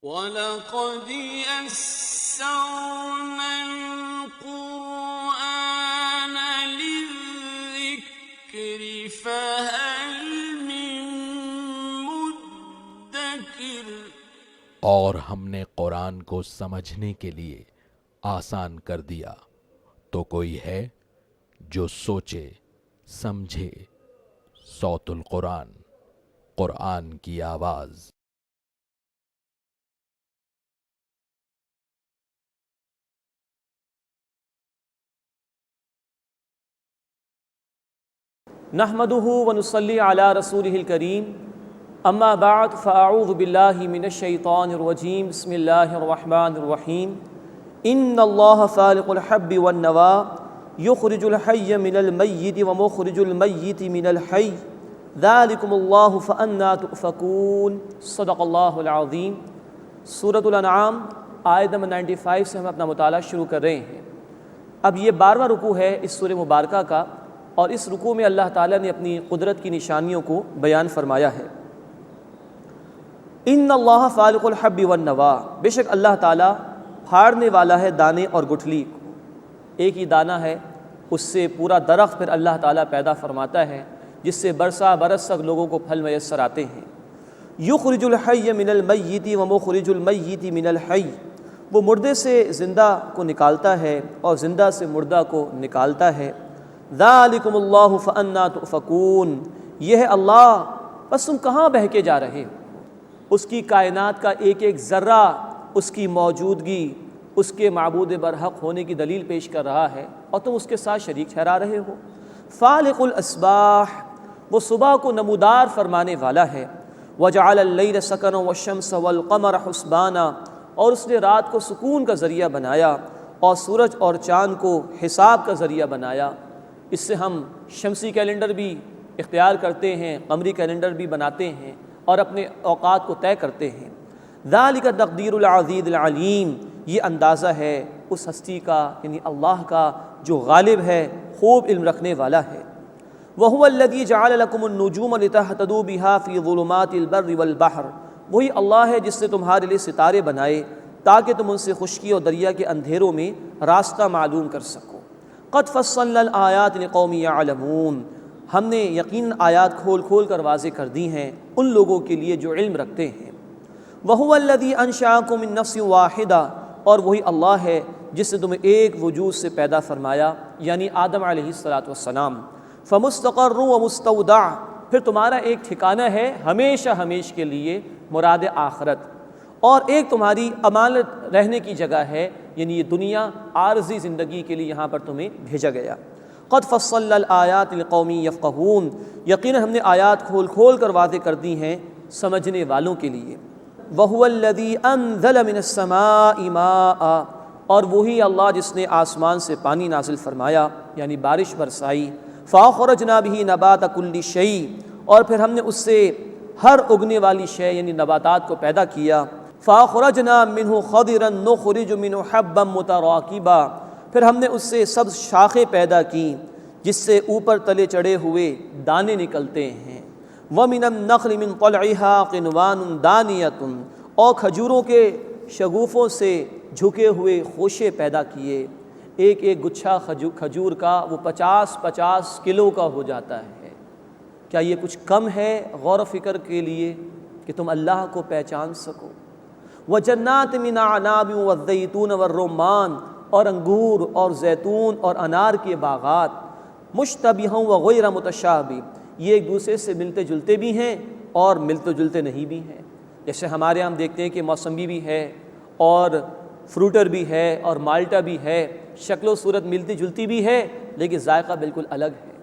وَلَقَدْ يَسَّرْنَا الْقُرْآنَ لِلذِّكْرِ فَهَلْ مِن مُّدَّكِرٍ۔ اور ہم نے قرآن کو سمجھنے کے لیے آسان کر دیا، تو کوئی ہے جو سوچے سمجھے۔ صوت القرآن، قرآن کی آواز۔ نحمده ونصلي على رسوله الكريم اما بعد فاعوذ بالله من الشيطان الرجيم بسم الله الرحمن الرحيم ان الله فالق الحب والنوى يخرج الحي من الميت ومخرج الميت من الحي ذلكم الله فأنا تؤفكون۔ صدق اللہ العظیم۔ سورۃ الانعام آیت نمبر 95 سے ہم اپنا مطالعہ شروع کر رہے ہیں۔ اب یہ 12واں رکوع ہے اس سورہ مبارکہ کا، اور اس رکوع میں اللہ تعالیٰ نے اپنی قدرت کی نشانیوں کو بیان فرمایا ہے۔ ان اللہ فالق الحب والنوى، بے شک اللہ تعالیٰ پھاڑنے والا ہے دانے اور گٹھلی کو۔ ایک ہی دانہ ہے، اس سے پورا درخت پھر اللہ تعالیٰ پیدا فرماتا ہے، جس سے برسا برس تک لوگوں کو پھل میسر آتے ہیں۔ یخرج الحی من المیت ومخرج المیت من الحی، وہ مردے سے زندہ کو نکالتا ہے اور زندہ سے مردہ کو نکالتا ہے۔ ذالکم اللہ فأنا تؤفکون، یہ ہے اللہ، بس تم کہاں بہکے جا رہے ہو۔ اس کی کائنات کا ایک ایک ذرہ اس کی موجودگی، اس کے معبود برحق ہونے کی دلیل پیش کر رہا ہے، اور تم اس کے ساتھ شریک ٹھہرا رہے ہو۔ فالق الاصباح، وہ صبح کو نمودار فرمانے والا ہے۔ وجعل اللیل سکنا والشمس والقمر حسبانا، اور اس نے رات کو سکون کا ذریعہ بنایا اور سورج اور چاند کو حساب کا ذریعہ بنایا۔ اس سے ہم شمسی کیلنڈر بھی اختیار کرتے ہیں، قمری کیلنڈر بھی بناتے ہیں اور اپنے اوقات کو طے کرتے ہیں۔ ذالک تقدیر العزیز العلیم، یہ اندازہ ہے اس ہستی کا، یعنی اللہ کا، جو غالب ہے، خوب علم رکھنے والا ہے۔ وَهُوَ الَّذِي جَعَلَ لَكُمُ النُّجُومَ لِتَهْتَدُوا بِهَا فِي ظُلُمَاتِ الْبَرِّ وَالْبَحْرِ، وہی اللہ ہے جس نے تمہارے لیے ستارے بنائے تاکہ تم ان سے خشکی اور دریا کے اندھیروں میں راستہ معلوم کر سکو۔ قد فصلنا الآیات لقوم یعلمون، ہم نے یقین آیات کھول کھول کر واضح کر دی ہیں ان لوگوں کے لیے جو علم رکھتے ہیں۔ وَهُوَ الَّذِي أَنشَأَكُم مِّن نَّفْسٍ وَاحِدَةٍ، اور وہی اللہ ہے جس نے تمہیں ایک وجود سے پیدا فرمایا، یعنی آدم علیہ السلام۔ فَمُسْتَقَرٌّ وَمُسْتَوْدَعٌ، پھر تمہارا ایک ٹھکانہ ہے ہمیشہ ہمیشہ کے لیے، مراد آخرت، اور ایک تمہاری امانت رہنے کی جگہ ہے، یعنی یہ دنیا عارضی زندگی کے لیے یہاں پر تمہیں بھیجا گیا۔ قد فصلنا الآیات لقوم یفقہون، یقیناً ہم نے آیات کھول کھول کر واضح کر دی ہیں سمجھنے والوں کے لیے۔ وَهُوَ الَّذِي أَنزَلَ مِنَ السَّمَاءِ مَاءً، اور وہی اللہ جس نے آسمان سے پانی نازل فرمایا، یعنی بارش برسائی۔ فَأَخْرَجْنَا بِهِ نَبَاتَ كُلِّ شَيْءٍ، اور پھر ہم نے اس سے ہر اگنے والی شے یعنی نباتات کو پیدا کیا۔ فَأَخْرَجْنَا مِنْهُ خَضِرًا نُخْرِجُ مِنْهُ حَبًّا مُتَرَاكِبًا، پھر ہم نے اس سے سبز شاخیں پیدا کی جس سے اوپر تلے چڑھے ہوئے دانے نکلتے ہیں۔ وَمِنَ النَّخْلِ مِنْ طَلْعِهَا قِنْوَانٌ دَانِيَةٌ، اور کھجوروں کے شگوفوں سے جھکے ہوئے خوشے پیدا کیے۔ ایک ایک گچھا کھجور کا وہ 50 کلو کا ہو جاتا ہے۔ کیا یہ کچھ کم ہے غور و فکر کے لیے کہ تم اللہ کو پہچان سکو؟ وَجَنَّاتٍ مِّنْ أَعْنَابٍ وَالزَّيْتُونَ وَالرُّمَّانَ، اور انگور اور زیتون اور انار کے باغات۔ مُشْتَبِهًا وَغَيْرَ مُتَشَابِهٍ، یہ ایک دوسرے سے ملتے جلتے بھی ہیں اور ملتے جلتے نہیں بھی ہیں۔ جیسے ہمارے ہم دیکھتے ہیں کہ موسمی بھی ہے اور فروٹر بھی ہے اور مالٹا بھی ہے، شکل و صورت ملتی جلتی بھی ہے لیکن ذائقہ بالکل الگ ہے۔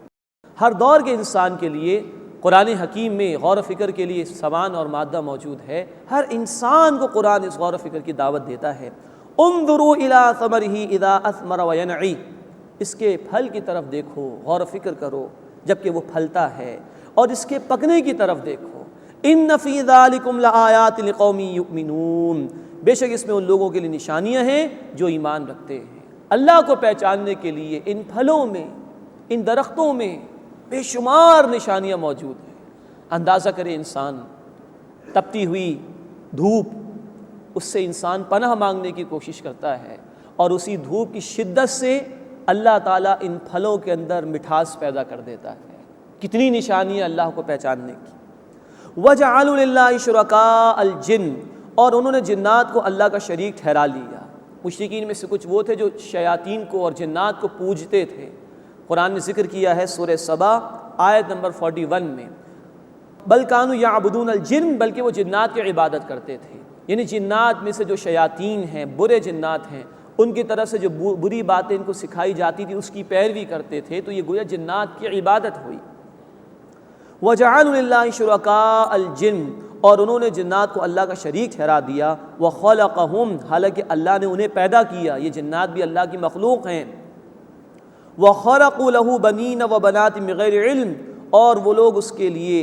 ہر دور کے انسان کے لیے قرآن حکیم میں غور و فکر کے لیے سامان اور مادہ موجود ہے۔ ہر انسان کو قرآن اس غور و فکر کی دعوت دیتا ہے۔ انظروا الی ثمرہ اذا اثمر وینعی، اس کے پھل کی طرف دیکھو، غور و فکر کرو جب کہ وہ پھلتا ہے، اور اس کے پکنے کی طرف دیکھو۔ ان فی ذالکم لآیات لقوم یؤمنون، بے شک اس میں ان لوگوں کے لیے نشانیاں ہیں جو ایمان رکھتے ہیں۔ اللہ کو پہچاننے کے لیے ان پھلوں میں، ان درختوں میں بے شمار نشانیاں موجود ہیں۔ اندازہ کرے انسان، تپتی ہوئی دھوپ، اس سے انسان پناہ مانگنے کی کوشش کرتا ہے، اور اسی دھوپ کی شدت سے اللہ تعالیٰ ان پھلوں کے اندر مٹھاس پیدا کر دیتا ہے۔ کتنی نشانی ہے اللہ کو پہچاننے کی۔ وَجَعَلُوا لِلَّهِ شُرَكَاءَ الْجِنِّ، اور انہوں نے جنات کو اللہ کا شریک ٹھہرا لیا۔ مشرکین میں سے کچھ وہ تھے جو شیاطین کو اور جنات کو پوجتے تھے۔ قرآن نے ذکر کیا ہے سورہ سبا آیت نمبر 41 میں، بل کانوا یعبدون الجن، بلکہ وہ جنات کی عبادت کرتے تھے۔ یعنی جنات میں سے جو شیاطین ہیں، برے جنات ہیں، ان کی طرف سے جو بری باتیں ان کو سکھائی جاتی تھی اس کی پیروی کرتے تھے، تو یہ گویا جنات کی عبادت ہوئی۔ وَجَعَلُوا لِلَّهِ شُرَكَاءَ الْجِنِّ، اور انہوں نے جنات کو اللہ کا شریک ٹھہرا دیا۔ وَخَلَقَهُمْ، حالانکہ اللہ نے انہیں پیدا کیا، یہ جنات بھی اللہ کی مخلوق ہیں۔ وَخَرَقُوا لَهُ بَنِينَ وَبَنَاتٍ بِغَيْرِ عِلْمٍ، اور وہ لوگ اس کے لیے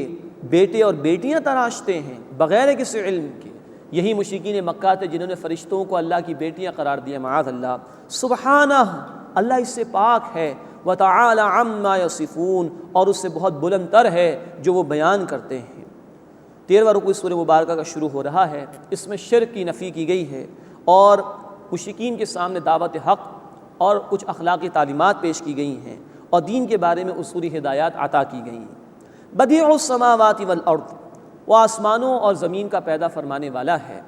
بیٹے اور بیٹیاں تراشتے ہیں بغیر کسی علم کے۔ یہی مشرکین مکہ تھے جنہوں نے فرشتوں کو اللہ کی بیٹیاں قرار دیا، معاذ اللہ۔ سبحانہ، اللہ اس سے پاک ہے۔ وَتَعَالَى عَمَّا يَصِفُونَ، اور اس سے بہت بلند تر ہے جو وہ بیان کرتے ہیں۔ 13واں رکوع اس سورہ مبارکہ کا شروع ہو رہا ہے، اس میں شرک کی نفی کی گئی ہے اور مشرکین کے سامنے دعوت حق اور کچھ اخلاقی تعلیمات پیش کی گئی ہیں، اور دین کے بارے میں اصولی ہدایات عطا کی گئی ہیں۔ بدیع السماوات والارض، وہ آسمانوں اور زمین کا پیدا فرمانے والا ہے۔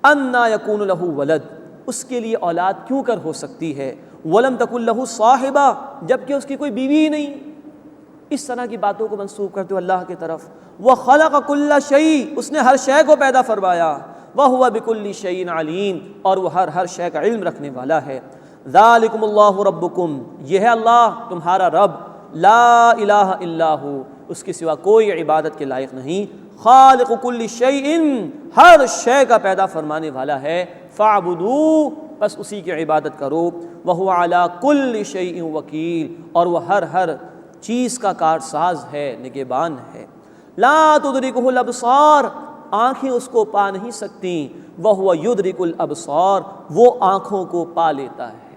انا یکون لہ ولد، اس کے لیے اولاد کیوں کر ہو سکتی ہے۔ ولم تکن لہ صاحبہ، جبکہ اس کی کوئی بیوی ہی نہیں۔ اس طرح کی باتوں کو منسوب کرتے ہوئے اللہ کی طرف۔ وخلق کل شیء، اس نے ہر شے کو پیدا فرمایا۔ وہو بکل شیء علیم، اور وہ ہر شے کا علم رکھنے والا ہے۔ ذالکم اللہ ربکم، یہ ہے اللہ تمہارا رب، لا الہ الا ہو، اس کے سوا کوئی عبادت کے لائق نہیں۔ خالق کل شیء، ہر شے کا پیدا فرمانے والا ہے۔ فاعبدوہ، بس اسی کی عبادت کرو۔ وہو علی کل شیء وکیل، اور وہ ہر چیز کا کارساز ہے، نگہبان ہے۔ لا تدرکہ الابصار، آنکھیں اس کو پا نہیں سکتی۔ وہو یدرک الابصار، وہ آنکھوں کو پا لیتا ہے۔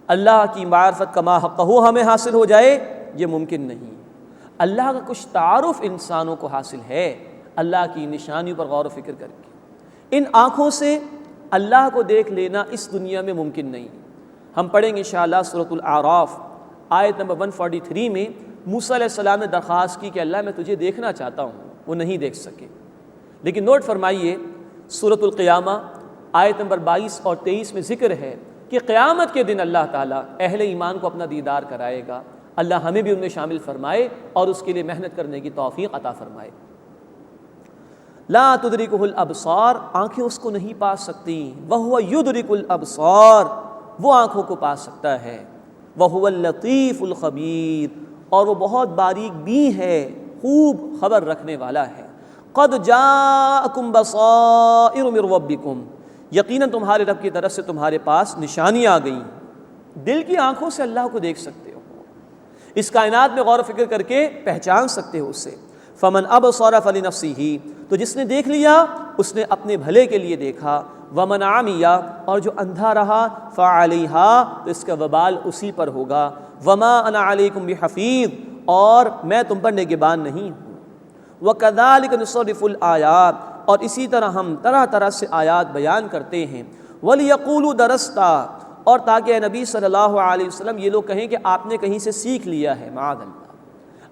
اللہ کی معرفت کما حقہ ہمیں حاصل ہو جائے، یہ ممکن نہیں۔ اللہ کا کچھ تعارف انسانوں کو حاصل ہے، اللہ کی نشانیوں پر غور و فکر کر کے۔ ان آنکھوں سے اللہ کو دیکھ لینا اس دنیا میں ممکن نہیں۔ ہم پڑھیں گے انشاءاللہ سورۃ الاعراف آیت نمبر 143 میں، موسیٰ علیہ السلام نے درخواست کی کہ اللہ میں تجھے دیکھنا چاہتا ہوں، وہ نہیں دیکھ سکے۔ لیکن نوٹ فرمائیے سورۃ القیامہ آیت نمبر 22 اور 23 میں ذکر ہے کہ قیامت کے دن اللہ تعالیٰ اہل ایمان کو اپنا دیدار کرائے گا۔ اللہ ہمیں بھی ان میں شامل فرمائے اور اس کے لیے محنت کرنے کی توفیق عطا فرمائے۔ لا تدرکہ الابصار، آنکھیں اس کو نہیں پا سکتی۔ وہو یدرک الابصار، وہ آنکھوں کو پا سکتا ہے۔ وہو اللطیف الخبیر، اور وہ بہت باریک بھی ہے، خوب خبر رکھنے والا ہے۔ قد جاءکم بصائر من ربکم، یقیناً تمہارے رب کی طرف سے تمہارے پاس نشانیاں آ گئیں۔ دل کی آنکھوں سے اللہ کو دیکھ سکتے ہو، اس کائنات میں غور و فکر کر کے پہچان سکتے ہو اسے۔ فمن ابصر فلنفسہ، تو جس نے دیکھ لیا اس نے اپنے بھلے کے لیے دیکھا۔ ومن عمی، اور جو اندھا رہا، فعلیہا، تو اس کا وبال اسی پر ہوگا۔ وما انا علیکم بحفیظ، اور میں تم پر نگہبان نہیں ہوں۔ وکذالک نصرف الآیات، اور اسی طرح ہم طرح طرح سے آیات بیان کرتے ہیں۔ ولیقولوا درستا، اور تاکہ اے نبی صلی اللہ علیہ وسلم یہ لوگ کہیں کہ آپ نے کہیں سے سیکھ لیا ہے۔ معاذ اللہ،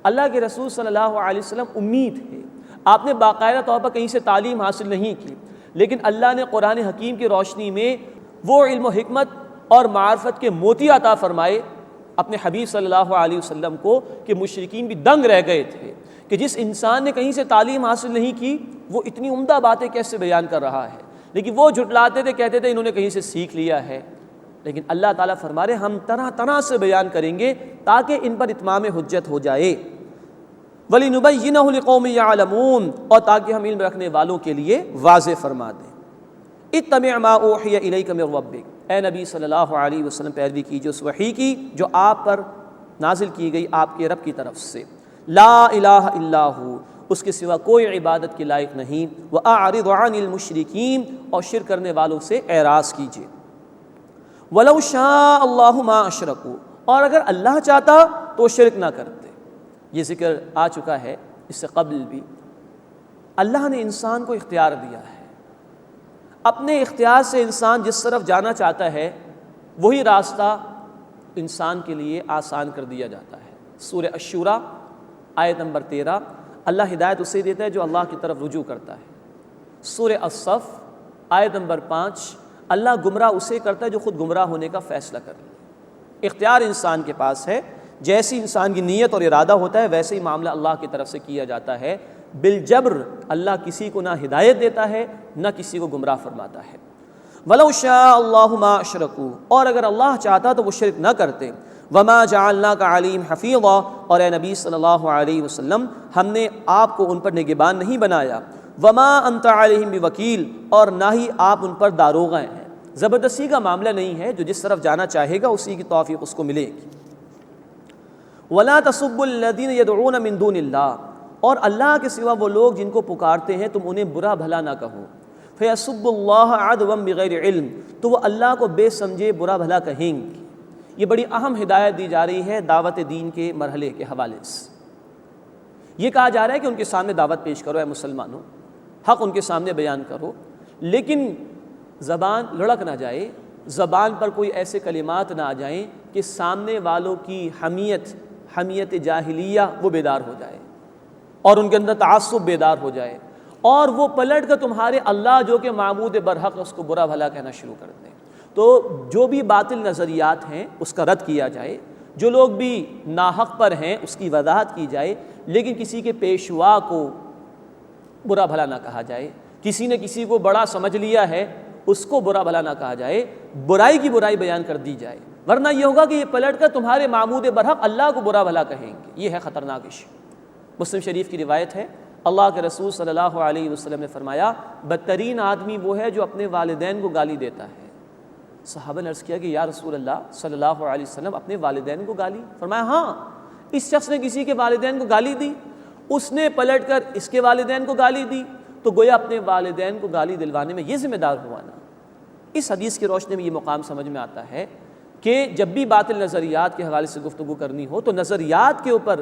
اللہ کے رسول صلی اللہ علیہ وسلم امی تھے، آپ نے باقاعدہ طور پر کہیں سے تعلیم حاصل نہیں کی، لیکن اللہ نے قرآن حکیم کی روشنی میں وہ علم و حکمت اور معرفت کے موتی عطا فرمائے اپنے حبیب صلی اللہ علیہ وسلم کو کہ مشرکین بھی دنگ رہ گئے تھے کہ جس انسان نے کہیں سے تعلیم حاصل نہیں کی وہ اتنی عمدہ باتیں کیسے بیان کر رہا ہے، لیکن وہ جھٹلاتے تھے، کہتے تھے انہوں نے کہیں سے سیکھ لیا ہے۔ لیکن اللہ تعالیٰ فرما رہے ہم طرح طرح سے بیان کریں گے تاکہ ان پر اتمام حجت ہو جائے۔ وَلِنُبَيِّنَهُ لِقَوْمٍ يَعْلَمُونَ، اور تاکہ ہم علم رکھنے والوں کے لیے واضح فرما دیں۔ اتَّبِعْ مَا أُوحِيَ إِلَيْكَ مِن رَّبِّكَ، اے نبی صلی اللہ علیہ وسلم پیروی کیجیے اس وحی کی جو آپ پر نازل کی گئی آپ کے رب کی طرف سے۔ لا الہ الا ہو، اس کے سوا کوئی عبادت کے لائق نہیں۔ وَأَعْرِضْ عَنِ الْمُشْرِكِينَ، اور شرک کرنے والوں سے اعراض کیجیے۔ وَلَوْ شَاءَ اللَّهُ مَا أَشْرَكُوا، اور اگر اللہ چاہتا تو شرک نہ کرتے۔ یہ ذکر آ چکا ہے اس سے قبل بھی۔ اللہ نے انسان کو اختیار دیا ہے، اپنے اختیار سے انسان جس طرف جانا چاہتا ہے وہی راستہ انسان کے لیے آسان کر دیا جاتا ہے۔ سورہ الشورى آیت نمبر 13، اللہ ہدایت اسے دیتا ہے جو اللہ کی طرف رجوع کرتا ہے۔ سورہ الصف آیت نمبر 5، اللہ گمراہ اسے کرتا ہے جو خود گمراہ ہونے کا فیصلہ کر لے۔ اختیار انسان کے پاس ہے، جیسی انسان کی نیت اور ارادہ ہوتا ہے ویسے ہی معاملہ اللہ کی طرف سے کیا جاتا ہے۔ بالجبر اللہ کسی کو نہ ہدایت دیتا ہے نہ کسی کو گمراہ فرماتا ہے۔ وَلَوْ شَاءَ اللَّهُ مَا أَشْرَكُوا، اور اگر اللہ چاہتا تو وہ شرک نہ کرتے۔ وَمَا جَعَلْنَاكَ عَلَيْهِمْ حَفِيظًا، اور اے نبی صلی اللہ علیہ وسلم ہم نے آپ کو ان پر نگہبان نہیں بنایا۔ وَمَا أَنْتَ عَلَيْهِمْ بِوَكِيلٍ، اور نہ ہی آپ ان پر داروغہ ہیں۔ زبردستی کا معاملہ نہیں ہے، جو جس طرف جانا چاہے گا اسی کی توفیق اس کو ملے گی۔ وَلَا تَسُبُّوا الَّذِينَ يَدْعُونَ مِن دُونِ اللَّهِ، اور اللہ کے سوا وہ لوگ جن کو پکارتے ہیں تم انہیں برا بھلا نہ کہو۔ فَيَسُبُّوا اللَّهَ عَدْوًا بِغَيْرِ عِلْمٍ، تو وہ اللہ کو بے سمجھے برا بھلا کہیں گے۔ یہ بڑی اہم ہدایت دی جا رہی ہے دعوت دین کے مرحلے کے حوالے سے۔ یہ کہا جا رہا ہے کہ ان کے سامنے دعوت پیش کرو اے مسلمانوں، حق ان کے سامنے بیان کرو، لیکن زبان لڑک نہ جائے، زبان پر کوئی ایسے کلمات نہ آ جائیں کہ سامنے والوں کی حمیت جاہلیہ وہ بیدار ہو جائے اور ان کے اندر تعصب بیدار ہو جائے، اور وہ پلٹ کر تمہارے اللہ جو کہ معبود برحق اس کو برا بھلا کہنا شروع کر دیں۔ تو جو بھی باطل نظریات ہیں اس کا رد کیا جائے، جو لوگ بھی ناحق پر ہیں اس کی وضاحت کی جائے، لیکن کسی کے پیشوا کو برا بھلا نہ کہا جائے، کسی نے کسی کو بڑا سمجھ لیا ہے اس کو برا بھلا نہ کہا جائے، برائی کی برائی بیان کر دی جائے، ورنہ یہ ہوگا کہ یہ پلٹ کر تمہارے معبود برحق اللہ کو برا بھلا کہیں گے۔ یہ ہے خطرناک ایشو۔ مسلم شریف کی روایت ہے، اللہ کے رسول صلی اللہ علیہ وسلم نے فرمایا بدترین آدمی وہ ہے جو اپنے والدین کو گالی دیتا ہے۔ صحابہ نے عرض کیا کہ یا رسول اللہ صلی اللہ علیہ وسلم اپنے والدین کو گالی؟ فرمایا ہاں، اس شخص نے کسی کے والدین کو گالی دی، اس نے پلٹ کر اس کے والدین کو گالی دی، تو گویا اپنے والدین کو گالی دلوانے میں یہ ذمہ دار ہوا نا۔ اس حدیث کی روشنی میں یہ مقام سمجھ میں آتا ہے کہ جب بھی باطل نظریات کے حوالے سے گفتگو کرنی ہو تو نظریات کے اوپر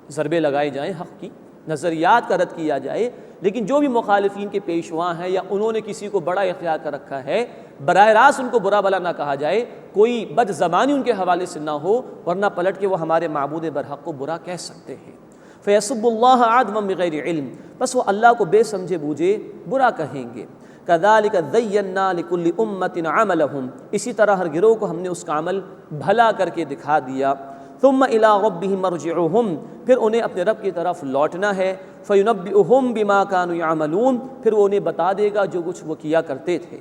ضربے لگائے جائیں، حق کی نظریات کا رد کیا جائے، لیکن جو بھی مخالفین کے پیشوا ہیں یا انہوں نے کسی کو بڑا اختیار کر رکھا ہے براہ راست ان کو برا بھلا نہ کہا جائے، کوئی بد زبانی ان کے حوالے سے نہ ہو، ورنہ پلٹ کے وہ ہمارے معبود برحق کو برا کہہ سکتے ہیں۔ فَيَسُبُّ اللَّهَ عَدْوًا بِغَيْرِ عِلْمٍ، بس وہ اللہ کو بے سمجھے بوجھے برا کہیں گے۔ كَذَلِكَ زَيَّنَّا لِكُلِّ أُمَّةٍ عَمَلَهُمْ، اسی طرح ہر گروہ کو ہم نے اس کا عمل بھلا کر کے دکھا دیا۔ ثُمَّ إِلَىٰ رَبِّهِمْ مَرْجِعُهُمْ، پھر انہیں اپنے رب کی طرف لوٹنا ہے۔ فَيُنَبِّئُهُمْ بِمَا كَانُوا يَعْمَلُونَ، پھر وہ انہیں بتا دے گا جو کچھ وہ کیا کرتے تھے۔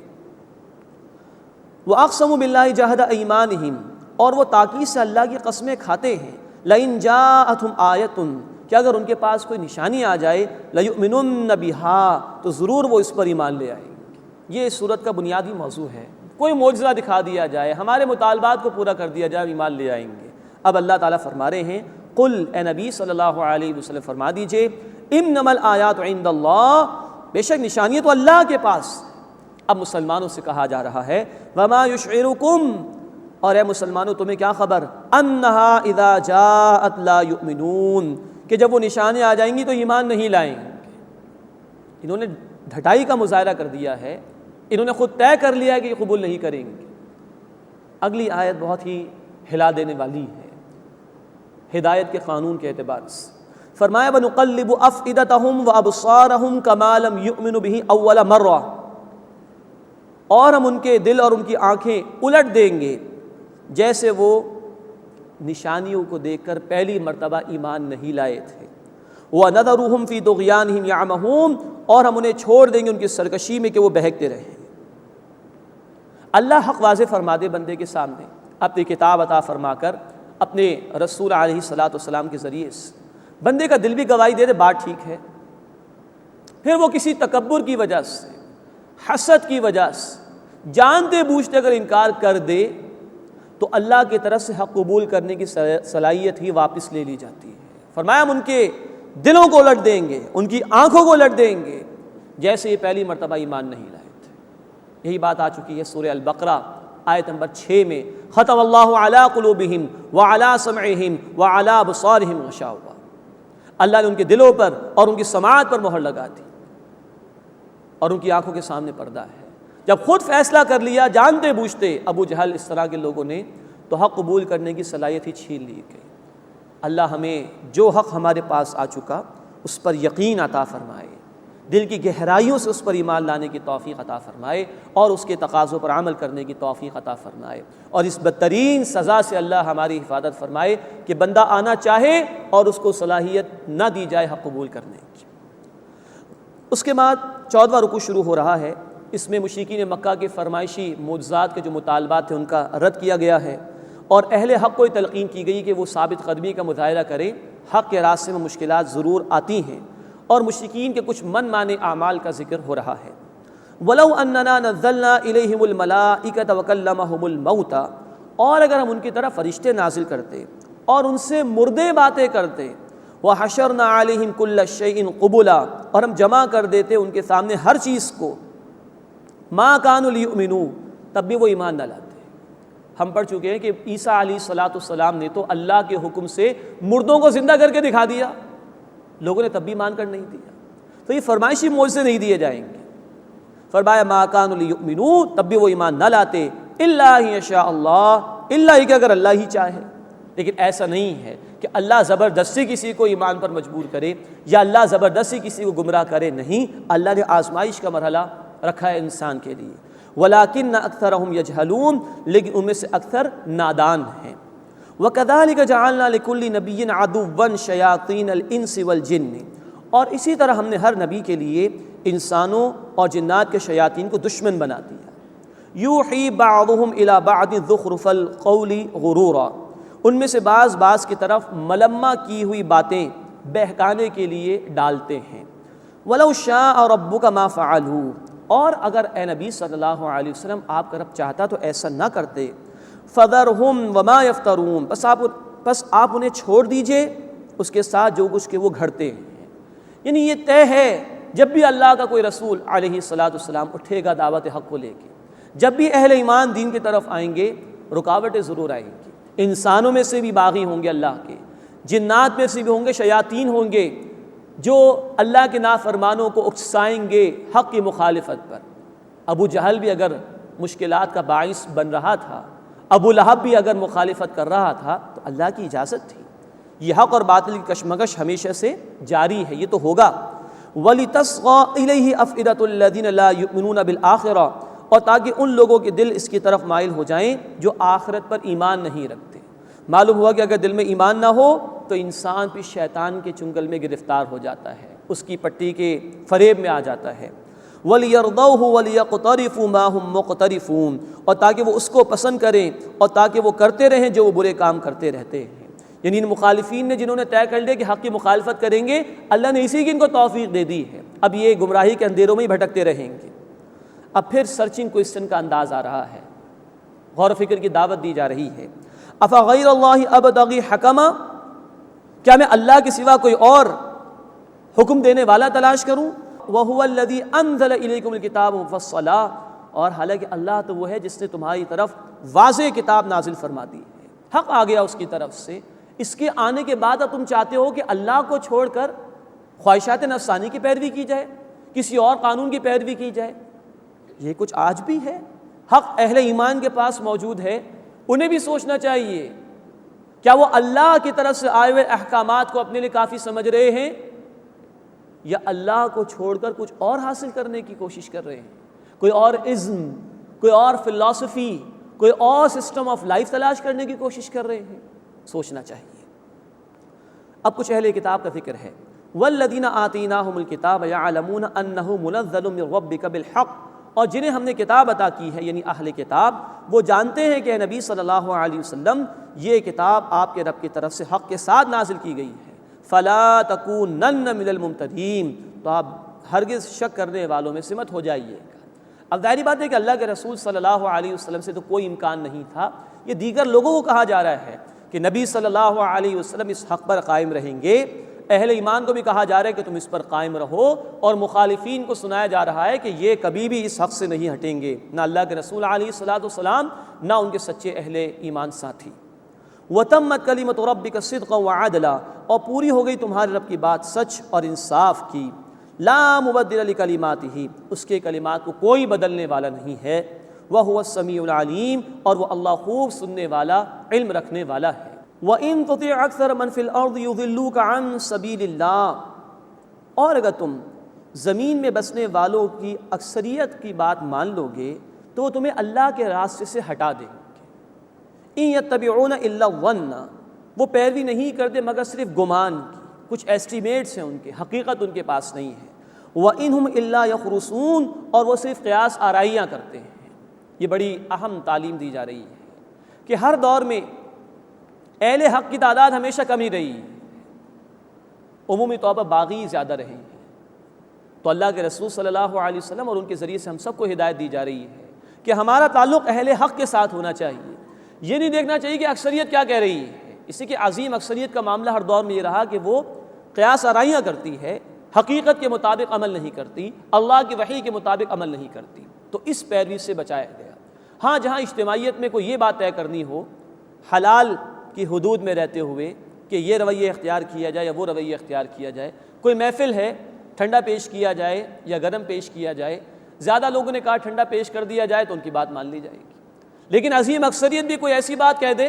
وَأَقْسَمُوا بِاللَّهِ جَهْدَ أَيْمَانِهِمْ، اور وہ تاکید سے اللہ کی قسمیں کھاتے ہیں۔ لَإِن جَاءَتْهُمْ آیَةٌ، کہ اگر ان کے پاس کوئی نشانی آ جائے، لَيُؤْمِنُنَّ بِهَا، تو ضرور وہ اس پر ایمان لے آئیں گے۔ یہ اس صورت کا بنیادی موضوع ہے، کوئی معجزہ دکھا دیا جائے، ہمارے مطالبات کو پورا کر دیا جائے، ایمان لے آئیں گے۔ اب اللہ تعالیٰ فرما رہے ہیں قل، اے نبی صلی اللہ علیہ وسلم فرما دیجئے، انما الآیات عند اللہ، بے شک نشانیاں تو اللہ کے پاس۔ اب مسلمانوں سے کہا جا رہا ہے وما یشعرکم، اور اے مسلمانوں تمہیں کیا خبر، انہا اذا جاءت لا یؤمنون، کہ جب وہ نشانیاں آ جائیں گی تو ایمان نہیں لائیں گے۔ انہوں نے ڈھٹائی کا مظاہرہ کر دیا ہے، انہوں نے خود طے کر لیا ہے کہ یہ قبول نہیں کریں گے۔ اگلی آیت بہت ہی ہلا دینے والی ہے ہدایت کے قانون کے اعتبار سے۔ فرمایا وَنُقَلِّبُ أَفْئِدَتَهُمْ وَأَبْصَارَهُمْ كَمَا لَمْ يُؤْمِنُوا بِهِ أَوَّلَ مَرَّةٍ، اور ہم ان کے دل اور ان کی آنکھیں الٹ دیں گے جیسے وہ نشانیوں کو دیکھ کر پہلی مرتبہ ایمان نہیں لائے تھے۔ وَنَذَرُهُمْ فِي طُغْيَانِهِمْ يَعْمَهُونَ، اور ہم انہیں چھوڑ دیں گے ان کی سرکشی میں کہ وہ بہکتے رہیں۔ اللہ حق واضح فرما دے بندے کے سامنے اپنی کتاب عطا فرما کر، اپنے رسول علیہ الصلاۃ والسلام کے ذریعے سے بندے کا دل بھی گواہی دے دے بات ٹھیک ہے، پھر وہ کسی تکبر کی وجہ سے، حسد کی وجہ سے جانتے بوجھتے اگر انکار کر دے تو اللہ کی طرف سے حق قبول کرنے کی صلاحیت ہی واپس لے لی جاتی ہے۔ فرمایا ہم ان کے دلوں کو الٹ دیں گے، ان کی آنکھوں کو الٹ دیں گے جیسے یہ پہلی مرتبہ ایمان نہیں لائے تھے۔ یہی بات آ چکی ہے سورہ البقرہ آیت نمبر 6 میں، ختم اللہ علی قلوبہم وعلی سمعہم وعلی ابصارہم غشاوہ، اللہ نے ان کے دلوں پر اور ان کی سماعت پر مہر لگا دی اور ان کی آنکھوں کے سامنے پردہ ہے۔ جب خود فیصلہ کر لیا جانتے بوجھتے ابو جہل اس طرح کے لوگوں نے، تو حق قبول کرنے کی صلاحیت ہی چھین لی گئی۔ اللہ ہمیں جو حق ہمارے پاس آ چکا اس پر یقین عطا فرمائے، دل کی گہرائیوں سے اس پر ایمان لانے کی توفیق عطا فرمائے، اور اس کے تقاضوں پر عمل کرنے کی توفیق عطا فرمائے، اور اس بدترین سزا سے اللہ ہماری حفاظت فرمائے کہ بندہ آنا چاہے اور اس کو صلاحیت نہ دی جائے حق قبول کرنے کی۔ اس کے بعد 14واں رکوع شروع ہو رہا ہے۔ اس میں مشرکین مکہ کے فرمائشی معجزات کے جو مطالبات تھے ان کا رد کیا گیا ہے، اور اہل حق کو یہ تلقین کی گئی کہ وہ ثابت قدمی کا مظاہرہ کریں۔ حق کے راستے میں مشکلات ضرور آتی ہیں، اور مشرکین کے کچھ من مانے اعمال کا ذکر ہو رہا ہے۔ وَلَوْ أَنَّنَا نَزَّلْنَا إِلَيْهِمُ الْمَلَائِكَةَ وَكَلَّمَهُمُ الْمَوْتَى، اور اگر ہم ان کی طرف فرشتے نازل کرتے اور ان سے مردے باتیں کرتے، وَحَشَرْنَا عَلَيْهِمْ كُلَّ شَيْءٍ قُبُلًا، اور ہم جمع کر دیتے ان کے سامنے ہر چیز کو، مَا كَانُوا لِيُؤْمِنُوا، تب بھی وہ ایمان نہ لاتے۔ ہم پڑھ چکے ہیں کہ عیسیٰ علیہ السلام نے تو اللہ کے حکم سے مردوں کو زندہ کر کے دکھا دیا، لوگوں نے تب بھی مان کر نہیں دیا۔ تو یہ فرمائشی معجزے نہیں دیے جائیں گے۔ فرمایا ما كانوا ليؤمنوا، تب بھی وہ ایمان نہ لاتے، الا ان یشاء اللہ، الا کہ اگر اللہ ہی چاہے۔ لیکن ایسا نہیں ہے کہ اللہ زبردستی کسی کو ایمان پر مجبور کرے یا اللہ زبردستی کسی کو گمراہ کرے، نہیں، اللہ نے آزمائش کا مرحلہ رکھا ہے انسان کے لیے۔ وَلَٰكِنَّ أَكْثَرَهُمْ يَجْهَلُونَ، لیکن ان میں سے اکثر نادان ہیں۔ وَكَذَٰلِكَ جَعَلْنَا لِكُلِّ نَبِيٍّ عَدُوًّا شَيَاطِينَ الْإِنسِ وَالْجِنِّ، اور اسی طرح ہم نے ہر نبی کے لیے انسانوں اور جنات کے شیاطین کو دشمن بنا دیا۔ یوحی بعضهم الی بعض زخرف القول غرورا، ان میں سے بعض کی طرف ملمہ کی ہوئی باتیں بہکانے کے لیے ڈالتے ہیں۔ ولو شاء ربک ما فعلوا، اور اگر اے نبی صلی اللہ علیہ وسلم آپ کا رب چاہتا تو ایسا نہ کرتے۔ فذرہم وما یفترون، بس آپ انہیں چھوڑ دیجئے اس کے ساتھ جو کچھ کہ وہ گھڑتے ہیں۔ یعنی یہ طے ہے جب بھی اللہ کا کوئی رسول علیہ السلام اٹھے گا دعوت حق کو لے کے، جب بھی اہل ایمان دین کی طرف آئیں گے رکاوٹیں ضرور آئیں گی۔ انسانوں میں سے بھی باغی ہوں گے اللہ کے، جنات میں سے بھی ہوں گے، شیاطین ہوں گے جو اللہ کے نافرمانوں کو اکسائیں گے حق کی مخالفت پر۔ ابو جہل بھی اگر مشکلات کا باعث بن رہا تھا، ابو لہب بھی اگر مخالفت کر رہا تھا، تو اللہ کی اجازت تھی۔ یہ حق اور باطل کی کشمکش ہمیشہ سے جاری ہے، یہ تو ہوگا۔ وَلِتَصْغَىٰ إِلَيْهِ أَفْئِدَةُ الَّذِينَ لَا يُؤْمِنُونَ بِالْآخِرَةِ، اور تاکہ ان لوگوں کے دل اس کی طرف مائل ہو جائیں جو آخرت پر ایمان نہیں رکھتے۔ معلوم ہوا کہ اگر دل میں ایمان نہ ہو تو انسان بھی شیطان کے چنگل میں گرفتار ہو جاتا ہے، اس کی پٹی کے فریب میں آ جاتا ہے۔ وَلِيَرْضَوْهُ وَلِيَقْتَرِفُوا مَا هُمْ مُقْتَرِفُونَ، اور تاکہ وہ اس کو پسند کریں اور تاکہ وہ کرتے رہیں جو وہ برے کام کرتے رہتے ہیں۔ یعنی ان مخالفین نے جنہوں نے طے کر لیا کہ حق کی مخالفت کریں گے، اللہ نے اسی کی ان کو توفیق دے دی ہے، اب یہ گمراہی کے اندھیروں میں ہی بھٹکتے رہیں گے۔ اب پھر سرچنگ کوئسچن کا انداز آ رہا ہے، غور و فکر کی دعوت دی جا رہی ہے۔ افغیر اللہ ابتغی حکما، کیا میں اللہ کے سوا کوئی اور حکم دینے والا تلاش کروں؟ وہو الذی انزل الیکم الکتاب مفصلا، اور حالانکہ اللہ تو وہ ہے جس نے تمہاری طرف واضح کتاب نازل فرما دی ہے، حق آ گیا اس کی طرف سے۔ اس کے آنے کے بعد اب تم چاہتے ہو کہ اللہ کو چھوڑ کر خواہشات نفسانی کی پیروی کی جائے، کسی اور قانون کی پیروی کی جائے۔ یہ کچھ آج بھی ہے، حق اہل ایمان کے پاس موجود ہے، انہیں بھی سوچنا چاہیے کیا وہ اللہ کی طرف سے آئے ہوئے احکامات کو اپنے لیے کافی سمجھ رہے ہیں، یا اللہ کو چھوڑ کر کچھ اور حاصل کرنے کی کوشش کر رہے ہیں، کوئی اور ازم، کوئی اور فلسفی، کوئی اور سسٹم آف لائف تلاش کرنے کی کوشش کر رہے ہیں۔ سوچنا چاہیے۔ اب کچھ اہل کتاب کا ذکر ہے۔ والذین آتیناہم الکتاب یعلمون انہ منزل من ربک بالحق، اور جنہیں ہم نے کتاب عطا کی ہے یعنی اہل کتاب، وہ جانتے ہیں کہ اے نبی صلی اللہ علیہ وسلم یہ کتاب آپ کے رب کی طرف سے حق کے ساتھ نازل کی گئی ہے۔ فلا تکونن من الممترین، تو آپ ہرگز شک کرنے والوں میں سے مت ہو جائیے۔ اب ظاہری بات ہے کہ اللہ کے رسول صلی اللہ علیہ وسلم سے تو کوئی امکان نہیں تھا، یہ دیگر لوگوں کو کہا جا رہا ہے کہ نبی صلی اللہ علیہ وسلم اس حق پر قائم رہیں گے، اہل ایمان کو بھی کہا جا رہا ہے کہ تم اس پر قائم رہو، اور مخالفین کو سنایا جا رہا ہے کہ یہ کبھی بھی اس حق سے نہیں ہٹیں گے، نہ اللہ کے رسول علیہ السلام نہ ان کے سچے اہل ایمان ساتھی۔ وَتَمَّتْ كَلِمَةُ رَبِّكَ صِدْقًا وَعَدْلًا، اور پوری ہو گئی تمہارے رب کی بات سچ اور انصاف کی۔ لا مبدل لکلماتہ، اس کے کلمات کو کوئی بدلنے والا نہیں ہے، وہو السمیع العلیم، اور وہ اللہ خوب سننے والا، علم رکھنے والا ہے۔ وَإِن تُطِعْ أَكْثَرَ مَنْ فِي الْأَرْضِ يُضِلُّوكَ عَنْ سَبِيلِ اللَّهِ، اور اگر تم زمین میں بسنے والوں کی اکثریت کی بات مان لو گے تو وہ تمہیں اللہ کے راستے سے ہٹا دیں گے۔ إِن يَتَّبِعُونَ إِلَّا الظَّنَّ، وہ پیروی نہیں کرتے مگر صرف گمان کی، کچھ ایسٹیمیٹس ہیں ان کے، حقیقت ان کے پاس نہیں ہے۔ وَإِنْ هُمْ إِلَّا يَخْرُصُونَ، اور وہ صرف قیاس آرائیاں کرتے ہیں۔ یہ بڑی اہم تعلیم دی جا رہی ہے کہ ہر دور میں اہل حق کی تعداد ہمیشہ کم ہی رہی ہے، عمومی طور پر باغی زیادہ رہے ہیں۔ تو اللہ کے رسول صلی اللہ علیہ وسلم اور ان کے ذریعے سے ہم سب کو ہدایت دی جا رہی ہے کہ ہمارا تعلق اہل حق کے ساتھ ہونا چاہیے۔ یہ نہیں دیکھنا چاہیے کہ اکثریت کیا کہہ رہی ہے، اسی کہ عظیم اکثریت کا معاملہ ہر دور میں یہ رہا کہ وہ قیاس آرائیاں کرتی ہے، حقیقت کے مطابق عمل نہیں کرتی، اللہ کی وحی کے مطابق عمل نہیں کرتی، تو اس پیروی سے بچایا گیا۔ ہاں جہاں اجتماعیت میں کوئی یہ بات طے کرنی ہو حلال کی حدود میں رہتے ہوئے کہ یہ رویہ اختیار کیا جائے یا وہ رویہ اختیار کیا جائے، کوئی محفل ہے ٹھنڈا پیش کیا جائے یا گرم پیش کیا جائے، زیادہ لوگوں نے کہا ٹھنڈا پیش کر دیا جائے تو ان کی بات مان لی جائے گی، لیکن عظیم اکثریت بھی کوئی ایسی بات کہہ دے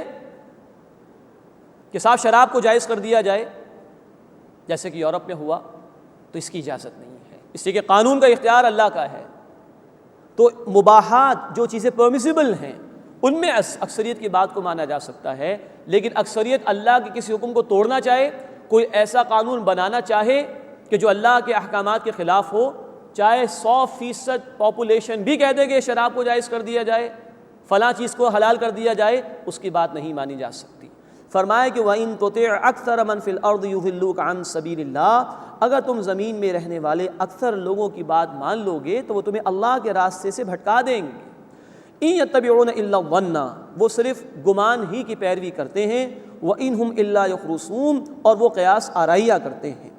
کہ صاحب شراب کو جائز کر دیا جائے جیسے کہ یورپ میں ہوا، تو اس کی اجازت نہیں ہے، اس لیے کہ قانون کا اختیار اللہ کا ہے۔ تو مباحات جو چیزیں پرمیسیبل ہیں ان میں اکثریت کی بات کو مانا جا سکتا ہے، لیکن اکثریت اللہ کے کسی حکم کو توڑنا چاہے، کوئی ایسا قانون بنانا چاہے کہ جو اللہ کے احکامات کے خلاف ہو، چاہے 100% پاپولیشن بھی کہہ دے کہ شراب کو جائز کر دیا جائے، فلاں چیز کو حلال کر دیا جائے، اس کی بات نہیں مانی جا سکتی۔ فرمایا کہ وَإِن تُطِعْ أَكْثَرَ مَنْ فِي الْأَرْضِ يُضِلُّوكَ عَنْ سَبِيلِ اللَّهِ، اگر تم زمین میں رہنے والے اکثر لوگوں کی بات مان لو گے تو وہ تمہیں اللہ کے راستے سے بھٹکا دیں گے۔ إِن يَتَّبِعُونَ إِلَّا الظَّنَّ، وہ صرف گمان ہی کی پیروی کرتے ہیں، وَإِنْ هُمْ إِلَّا يَخْرُصُونَ، اور وہ قیاس آرائیاں کرتے ہیں۔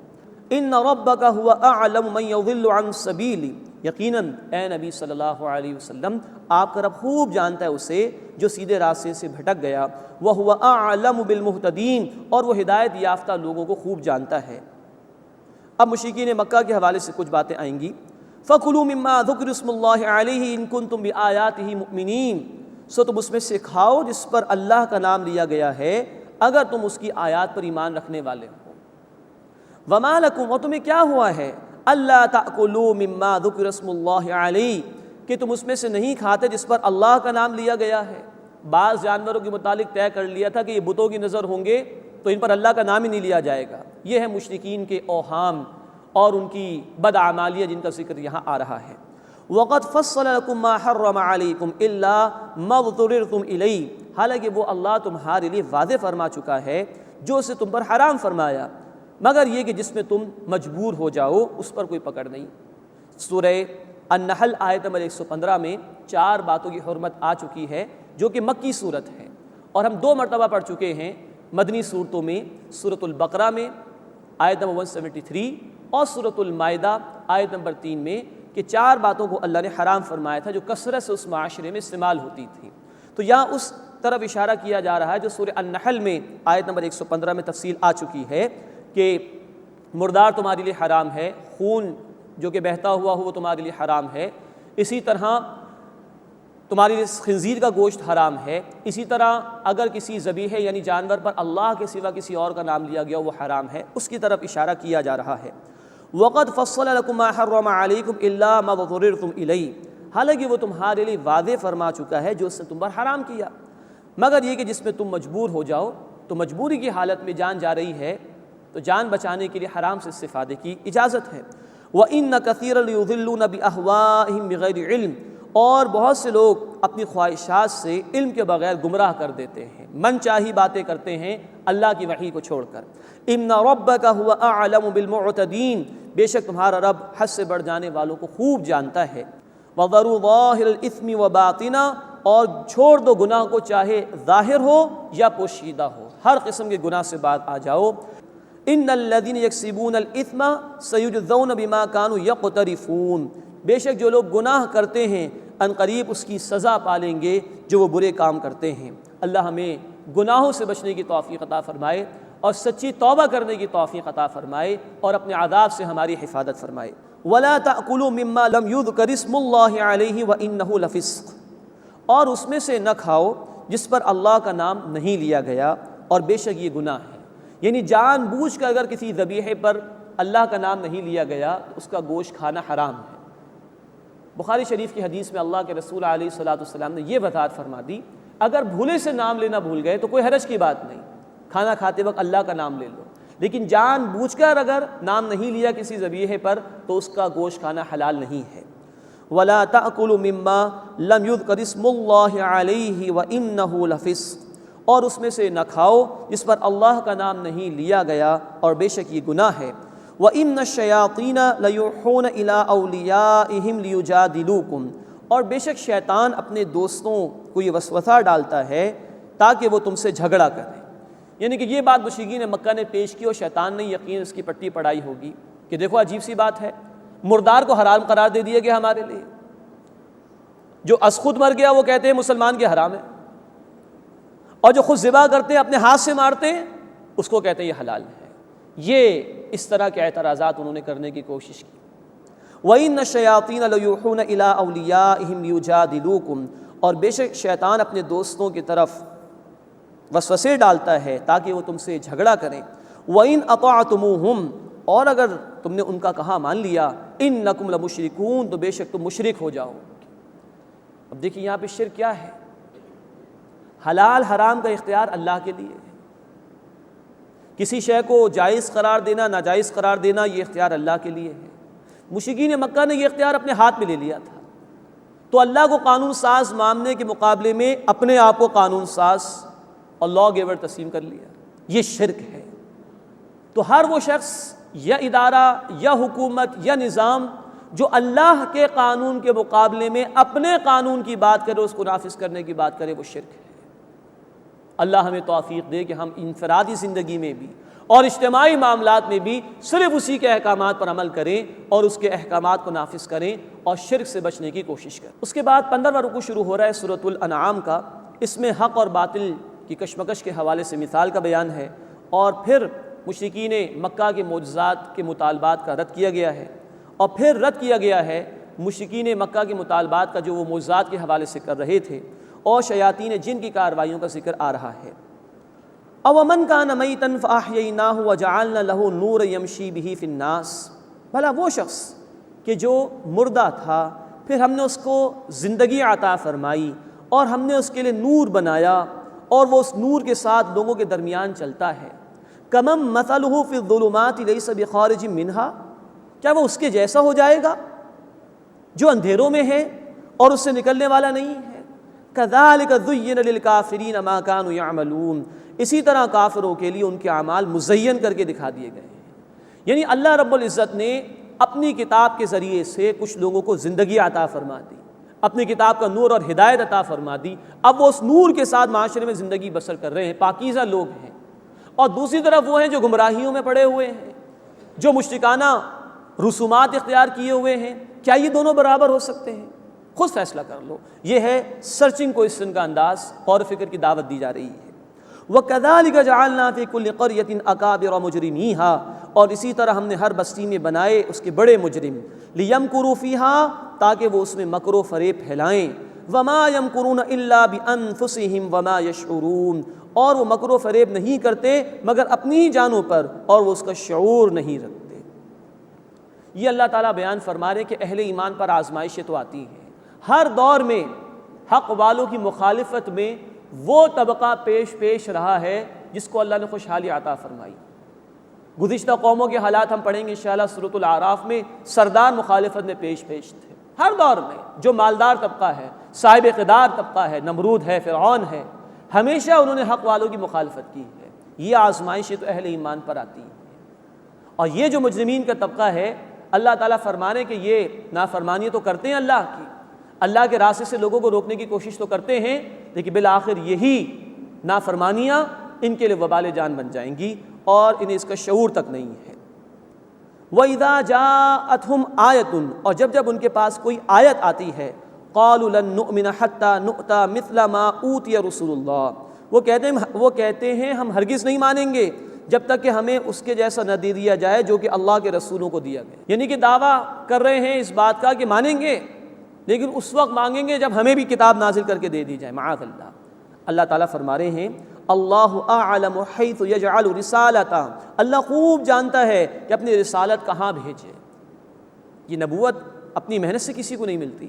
إِنَّ رَبَّكَ هُوَ أَعْلَمُ مَنْ يَضِلُّ عَنْ سَبِيلِهِ، یقیناً اے نبی صلی اللہ علیہ وسلم آپ کا رب خوب جانتا ہے اسے جو سیدھے راستے سے بھٹک گیا، وَهُوَ أَعْلَمُ بِالْمُهْتَدِينَ، اور وہ ہدایت یافتہ لوگوں کو خوب جانتا ہے۔ اب مشرکین مکہ کے حوالے سے کچھ باتیں آئیں گی۔ فَكُلُوا مِمَّا ذُكِرَ اسْمُ اللَّهِ عَلَيْهِ إِن كُنتُم بِآيَاتِهِ مُؤْمِنِينَ، سو تم اس میں سے کھاؤ جس پر اللہ کا نام لیا گیا ہے اگر تم اس کی آیات پر ایمان رکھنے والے ہو۔ وَمَا لَكُمْ، اور تمہیں کیا ہوا ہے، اللہ تأکلوا مما ذکر اسم اللہ علیہ، کہ تم اس میں سے نہیں کھاتے جس پر اللہ کا نام لیا گیا ہے۔ بعض جانوروں کے متعلق طے کر لیا تھا کہ یہ بتوں کی نظر ہوں گے تو ان پر اللہ کا نام ہی نہیں لیا جائے گا۔ یہ ہے مشرکین کے اوہام اور ان کی بدعمالیہ جن کا ذکر یہاں آ رہا ہے۔ وَقَدْ فَصَّلَ لَكُم مَّا حَرَّمَ عَلَيْكُمْ إِلَّا مَا اضْطُرِرْتُمْ إِلَيْهِ، حالانکہ وہ اللہ تمہارے لیے واضح فرما چکا ہے جو اسے تم پر حرام فرمایا، مگر یہ کہ جس میں تم مجبور ہو جاؤ اس پر کوئی پکڑ نہیں۔ سورہ النحل آیت نمبر 115 میں 4 باتوں کی حرمت آ چکی ہے جو کہ مکی صورت ہے، اور ہم 2 مرتبہ پڑھ چکے ہیں مدنی صورتوں میں، سورۃ البقرہ میں آیت نمبر 173 اور سورۃ المائدہ آیت نمبر 3 میں، کہ 4 باتوں کو اللہ نے حرام فرمایا تھا جو کثرت سے اس معاشرے میں استعمال ہوتی تھی۔ تو یہاں اس طرف اشارہ کیا جا رہا ہے جو سورہ النحل میں آیت نمبر 115 میں تفصیل آ چکی ہے کہ مردار تمہارے لیے حرام ہے، خون جو کہ بہتا ہوا ہو وہ تمہارے لیے حرام ہے، اسی طرح تمہارے لیے خنزیر کا گوشت حرام ہے، اسی طرح اگر کسی ذبیحے یعنی جانور پر اللہ کے سوا کسی اور کا نام لیا گیا وہ حرام ہے، اس کی طرف اشارہ کیا جا رہا ہے۔ وَقَدْ فَصَّلَ لَكُم مَّا حَرَّمَ عَلَيْكُمْ إِلَّا مَا اضْطُرِرْتُمْ إِلَيْهِ، حالانکہ وہ تمہارے لیے واضح فرما چکا ہے جو اس نے تم پر حرام کیا، مگر یہ کہ جس میں تم مجبور ہو جاؤ، تو مجبوری کی حالت میں جان جا رہی ہے تو جان بچانے کے لیے حرام سے استفادے کی اجازت ہے۔ وَإِنَّ كَثِيرًا لِيُضِلُّونَ بِأَهْوَائِهِمْ بِغَيْرِ عِلْمٍ، اور بہت سے لوگ اپنی خواہشات سے علم کے بغیر گمراہ کر دیتے ہیں، من چاہی باتیں کرتے ہیں اللہ کی وحی کو چھوڑ کر۔ إِنَّ رَبَّكَ هُوَ أَعْلَمُ بِالْمُعْتَدِينَ، بے شک تمہارا رب حد سے بڑھ جانے والوں کو خوب جانتا ہے۔ وَذَرُوا ظَاهِرَ الْإِثْمِ وَبَاطِنَهُ، اور چھوڑ دو گناہ کو چاہے ظاہر ہو یا پوشیدہ ہو، ہر قسم کے گناہ سے بعد آ جاؤ۔ ان الذین یکسبون الاثم سیجزون بما كانوا یقترفون، بے شک جو لوگ گناہ کرتے ہیں ان قریب اس کی سزا پالیں گے جو وہ برے کام کرتے ہیں۔ اللہ ہمیں گناہوں سے بچنے کی توفیق عطا فرمائے اور سچی توبہ کرنے کی توفیق عطا فرمائے اور اپنے عذاب سے ہماری حفاظت فرمائے۔ وَلَا تَأْكُلُوا مِمَّا لَمْ يُذْكَرِ اسْمُ اللَّهِ عَلَيْهِ وَإِنَّهُ لَفِسْقٌ، اور اس میں سے نہ کھاؤ جس پر اللہ کا نام نہیں لیا گیا اور بے شک یہ گناہ ہے۔ یعنی جان بوجھ کر اگر کسی ذبیحے پر اللہ کا نام نہیں لیا گیا تو اس کا گوشت کھانا حرام ہے۔ بخاری شریف کی حدیث میں اللہ کے رسول علیہ الصلوۃ والسلام نے یہ وضاحت فرما دی، اگر بھولے سے نام لینا بھول گئے تو کوئی حرج کی بات نہیں، کھانا کھاتے وقت اللہ کا نام لے لو، لیکن جان بوجھ کر اگر نام نہیں لیا کسی ذبیحے پر تو اس کا گوشت کھانا حلال نہیں ہے۔ وَلَا تَأْكُلُوا مِمَّا لَمْ يُذْكَرِ اسْمُ اللَّهِ عَلَيْهِ وَإِنَّهُ لَفِسْقٌ، اور اس میں سے نہ کھاؤ جس پر اللہ کا نام نہیں لیا گیا اور بے شک یہ گناہ ہے۔ وَإِنَّ الشَّيَاطِينَ لَيُوحُونَ إِلَىٰ أَوْلِيَائِهِمْ لِيُجَادِلُوكُمْ، اور بے شک شیطان اپنے دوستوں کو یہ وسوسہ ڈالتا ہے تاکہ وہ تم سے جھگڑا کریں۔ یعنی کہ یہ بات مشرکین مکہ نے پیش کی اور شیطان نے یقین اس کی پٹی پڑھائی ہوگی کہ دیکھو عجیب سی بات ہے، مردار کو حرام قرار دے دیا گیا ہمارے لیے، جو از خود مر گیا وہ کہتے ہیں مسلمان کے حرام ہے، اور جو خود ذبح کرتے ہیں اپنے ہاتھ سے مارتے ہیں اس کو کہتے ہیں یہ حلال ہے۔ یہ اس طرح کے اعتراضات انہوں نے کرنے کی کوشش کی۔ وَإِنَّ الشَّيَاطِينَ لَيُوحُونَ إِلَىٰ أَوْلِيَائِهِمْ لِيُجَادِلُوكُمْ، اور بے شک شیطان اپنے دوستوں کی طرف وسوسے ڈالتا ہے تاکہ وہ تم سے جھگڑا کریں۔ وَإِنْ أَطَعْتُمُوهُمْ، اور اگر تم نے ان کا کہا مان لیا، إِنَّكُمْ لَمُشْرِكُونَ، تو بے شک تم مشرک ہو جاؤ۔ اب دیکھیں یہاں پہ شرک کیا ہے؟ حلال حرام کا اختیار اللہ کے لیے ہے، کسی شے کو جائز قرار دینا ناجائز قرار دینا یہ اختیار اللہ کے لیے ہے۔ مشرکین مکہ نے یہ اختیار اپنے ہاتھ میں لے لیا تھا، تو اللہ کو قانون ساز ماننے کے مقابلے میں اپنے آپ کو قانون ساز اور لا گیور تسلیم کر لیا، یہ شرک ہے۔ تو ہر وہ شخص یا ادارہ یا حکومت یا نظام جو اللہ کے قانون کے مقابلے میں اپنے قانون کی بات کرے، اس کو نافذ کرنے کی بات کرے، وہ شرک ہے۔ اللہ ہمیں توفیق دے کہ ہم انفرادی زندگی میں بھی اور اجتماعی معاملات میں بھی صرف اسی کے احکامات پر عمل کریں اور اس کے احکامات کو نافذ کریں اور شرک سے بچنے کی کوشش کریں۔ اس کے بعد 15واں رکوع شروع ہو رہا ہے سورۃ الانعام کا، اس میں حق اور باطل کی کشمکش کے حوالے سے مثال کا بیان ہے، اور پھر مشرکین مکہ کے معجزات کے مطالبات کا رد کیا گیا ہے، اور پھر رد کیا گیا ہے مشرکین مکہ کے مطالبات کا جو وہ معجزات کے حوالے سے کر رہے تھے، اور شیاطین جن کی کارروائیوں کا ذکر آ رہا ہے۔ أَوَمَنْ كَانَ مَيْتًا فَأَحْيَيْنَاهُ وَجَعَلْنَا لَهُ نُورًا يَمْشِي بِهِ فِي النَّاسِ، بھلا وہ شخص کہ جو مردہ تھا پھر ہم نے اس کو زندگی عطا فرمائی اور ہم نے اس کے لیے نور بنایا اور وہ اس نور کے ساتھ لوگوں کے درمیان چلتا ہے۔ كَمَن مَثَلُهُ فِي الظُّلُمَاتِ لَيْسَ بِخَارِجٍ مِّنْهَا، کیا وہ اس کے جیسا ہو جائے گا جو اندھیروں میں ہے اور اس سے نکلنے والا نہیں ہے؟ كَذَلِكَ زُيِّنَ لِلْكَافِرِينَ مَا كَانُوا يَعْمَلُونَ، اسی طرح کافروں کے لیے ان کے اعمال مزین کر کے دکھا دیے گئے ہیں۔ یعنی اللہ رب العزت نے اپنی کتاب کے ذریعے سے کچھ لوگوں کو زندگی عطا فرما دی، اپنی کتاب کا نور اور ہدایت عطا فرما دی، اب وہ اس نور کے ساتھ معاشرے میں زندگی بسر کر رہے ہیں، پاکیزہ لوگ ہیں، اور دوسری طرف وہ ہیں جو گمراہیوں میں پڑے ہوئے ہیں، جو مشرکانہ رسومات اختیار کیے ہوئے ہیں۔ کیا یہ دونوں برابر ہو سکتے ہیں؟ خود فیصلہ کر لو۔ یہ ہے سرچنگ کوئسچن کا انداز، غور و فکر کی دعوت دی جا رہی ہے۔ وَكَذَلِكَ جَعَلْنَا فِي كُلِّ قَرْيَةٍ أَكَابِرَ مُجْرِمِيهَا، اور اسی طرح ہم نے ہر بستی میں بنائے اس کے بڑے مجرم، لِيَمْكُرُوا فِيهَا، تاکہ وہ اس میں مکر و فریب پھیلائیں، وَمَا يَمْكُرُونَ إِلَّا بِأَنفُسِهِمْ وَمَا يَشْعُرُونَ، اور وہ مکر و فریب نہیں کرتے مگر اپنی ہی جانوں پر، اور وہ اس کا شعور نہیں رکھتے۔ یہ اللہ تعالیٰ بیان فرما رہے کہ اہل ایمان پر آزمائشیں تو آتی ہیں، ہر دور میں حق والوں کی مخالفت میں وہ طبقہ پیش رہا ہے جس کو اللہ نے خوشحالی عطا فرمائی۔ گزشتہ قوموں کے حالات ہم پڑھیں گے انشاءاللہ سورۃ الاعراف میں، سردار مخالفت میں پیش تھے ہر دور میں، جو مالدار طبقہ ہے، صاحب اقتدار طبقہ ہے، نمرود ہے، فرعون ہے، ہمیشہ انہوں نے حق والوں کی مخالفت کی ہے۔ یہ آزمائشیں تو اہل ایمان پر آتی ہیں، اور یہ جو مجرمین کا طبقہ ہے، اللہ تعالیٰ فرمانے کہ یہ نافرمانی تو کرتے ہیں اللہ کی، اللہ کے راستے سے لوگوں کو روکنے کی کوشش تو کرتے ہیں، لیکن بالآخر یہی نافرمانیاں ان کے لیے وبال جان بن جائیں گی اور انہیں اس کا شعور تک نہیں ہے۔ وَإِذَا جَاءَتْهُمْ آیَةٌ، اور جب ان کے پاس کوئی آیت آتی ہے، قَالُوا لَن نُؤْمِنَ حَتَّى نُؤْتَى مِثْلَ مَا أُوتِيَ رُسُلُ اللَّهِ، وہ کہتے ہیں ہم ہرگز نہیں مانیں گے جب تک کہ ہمیں اس کے جیسا نہ دے دیا جائے جو کہ اللہ کے رسولوں کو دیا گیا. یعنی کہ دعویٰ کر رہے ہیں اس بات کا کہ مانیں گے، لیکن اس وقت مانگیں گے جب ہمیں بھی کتاب نازل کر کے دے دی جائے. معاذ اللہ. اللہ تعالیٰ فرما رہے ہیں اللہ اعلم حیث یجعل رسالتہ، اللہ خوب جانتا ہے کہ اپنی رسالت کہاں بھیجے. یہ نبوت اپنی محنت سے کسی کو نہیں ملتی،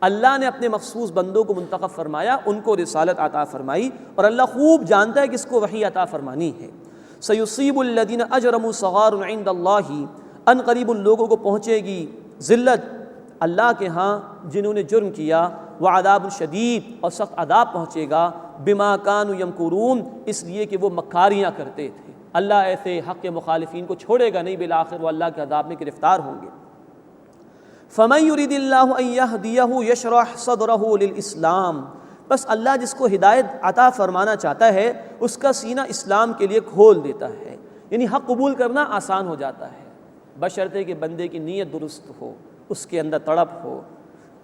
اللہ نے اپنے مخصوص بندوں کو منتخب فرمایا، ان کو رسالت عطا فرمائی، اور اللہ خوب جانتا ہے کس کو وحی عطا فرمانی ہے. سیصیب الذین اجرموا صغار عند اللہ، ان قریب ان لوگوں کو پہنچے گی ذلت اللہ کے ہاں جنہوں نے جرم کیا، وعذاب شدید، اور سخت عذاب پہنچے گا، بما کانوا یمکرون، اس لیے کہ وہ مکاریاں کرتے تھے. اللہ ایسے حق کے مخالفین کو چھوڑے گا نہیں، بالآخر وہ اللہ کے عذاب میں گرفتار ہوں گے. فَمَن يُرِدِ اللَّهُ أَن يَهْدِيَهُ يَشْرَحْ صَدْرَهُ لِلْإِسْلَامِ، بس اللہ جس کو ہدایت عطا فرمانا چاہتا ہے اس کا سینہ اسلام کے لیے کھول دیتا ہے. یعنی حق قبول کرنا آسان ہو جاتا ہے، بشرطے کہ بندے کی نیت درست ہو، اس کے اندر تڑپ ہو.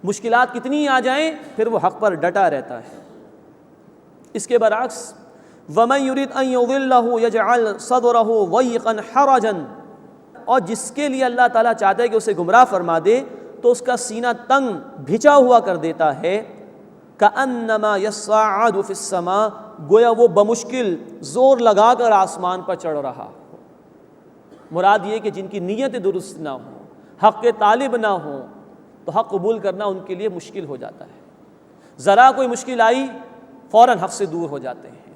مشکلات کتنی آ جائیں پھر وہ حق پر ڈٹا رہتا ہے. اس کے برعکس وَمَن يُرِدْ أَن يُضِلَّهُ يَجْعَلْ صَدْرَهُ ضَيِّقًا حَرَجًا، اور جس کے لیے اللہ تعالیٰ چاہتا ہے کہ اسے گمراہ فرما دے تو اس کا سینہ تنگ بھچا ہوا کر دیتا ہے. کأنما یصعد فی السماء، گویا وہ بمشکل زور لگا کر آسمان پر چڑھ رہا ہو. مراد یہ کہ جن کی نیت درست نہ ہو، حق کے طالب نہ ہوں، تو حق قبول کرنا ان کے لیے مشکل ہو جاتا ہے. ذرا کوئی مشکل آئی فوراً حق سے دور ہو جاتے ہیں.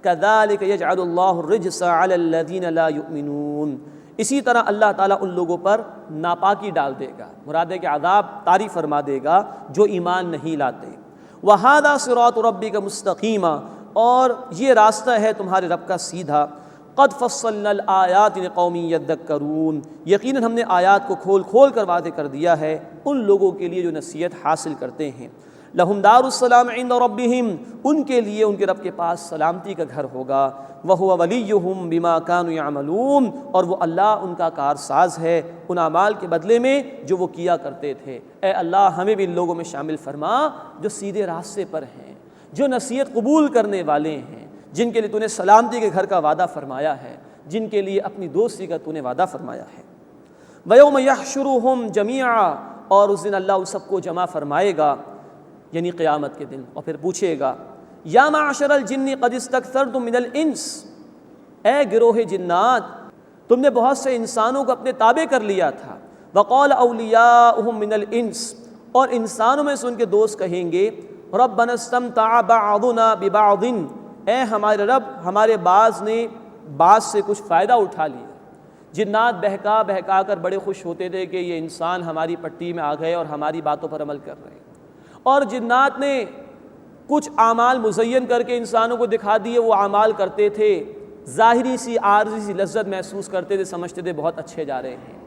کذالک یجعل اللہ الرجس علی الذین لا یؤمنون، اسی طرح اللہ تعالیٰ ان لوگوں پر ناپاکی ڈال دے گا، مراد ہے کہ عذاب طاری فرما دے گا جو ایمان نہیں لاتے. وَهَذَا صِرَاطُ رَبِّكَ مُسْتَقِيمًا، اور یہ راستہ ہے تمہارے رب کا سیدھا. قَدْ فَصَّلْنَا الْآيَاتِ لِقَوْمٍ يَذَّكَّرُونَ، یقیناً ہم نے آیات کو کھول کھول کر واضح کر دیا ہے ان لوگوں کے لیے جو نصیحت حاصل کرتے ہیں. لَهُمْ دَارُ السَّلَامِ عِنْدَ رَبِّهِمْ، ان کے لیے ان کے رب کے پاس سلامتی کا گھر ہوگا. وَهُوَ وَلِيُّهُمْ بِمَا كَانُوا يَعْمَلُونَ، اور وہ اللہ ان کا کارساز ہے ان اعمال کے بدلے میں جو وہ کیا کرتے تھے. اے اللہ ہمیں بھی ان لوگوں میں شامل فرما جو سیدھے راستے پر ہیں، جو نصیحت قبول کرنے والے ہیں، جن کے لیے تو نے سلامتی کے گھر کا وعدہ فرمایا ہے، جن کے لیے اپنی دوستی کا تو نے وعدہ فرمایا ہے. وَيَوْمَ يَحْشُرُهُمْ جَمِيعًا، اور اس دن اللہ ان سب کو جمع فرمائے گا، یعنی قیامت کے دن، اور پھر پوچھے گا یا معشر الجن قد استکثرتم من الانس، اے گروہ جنات تم نے بہت سے انسانوں کو اپنے تابع کر لیا تھا. وقال اولیاؤہم من الانس، اور انسانوں میں سے ان کے دوست کہیں گے ربنا استمتع بعضنا ببعض، اے ہمارے رب ہمارے بعض نے بعض سے کچھ فائدہ اٹھا لیا. جنات بہکا بہکا کر بڑے خوش ہوتے تھے کہ یہ انسان ہماری پٹی میں آ گئے اور ہماری باتوں پر عمل کر رہے ہیں، اور جنات نے کچھ اعمال مزین کر کے انسانوں کو دکھا دیے، وہ اعمال کرتے تھے، ظاہری سی عارضی سی لذت محسوس کرتے تھے، سمجھتے تھے بہت اچھے جا رہے ہیں.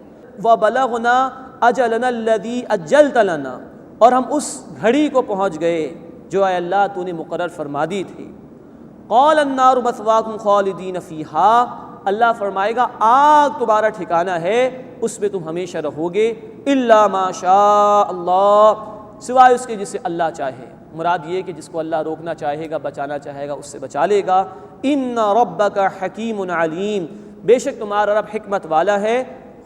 وَبَلَغْنَا أَجَلَنَا الَّذِي أَجَّلْتَ لَنَا، اور ہم اس گھڑی کو پہنچ گئے جو اے اللہ تو نے مقرر فرما دی تھی. قَالَ النَّارُ مَثْوَاكُمْ خَالِدِينَ فِيهَا، اللہ فرمائے گا آگ تمہارا ٹھکانہ ہے، اس پہ تم ہمیشہ رہو گے. إِلَّا مَا شَاءَ اللَّهُ، سوائے اس کے جسے اللہ چاہے. مراد یہ کہ جس کو اللہ روکنا چاہے گا، بچانا چاہے گا، اس سے بچا لے گا. ان ربک حکیم علیم، بے شک تمہارا رب حکمت والا ہے،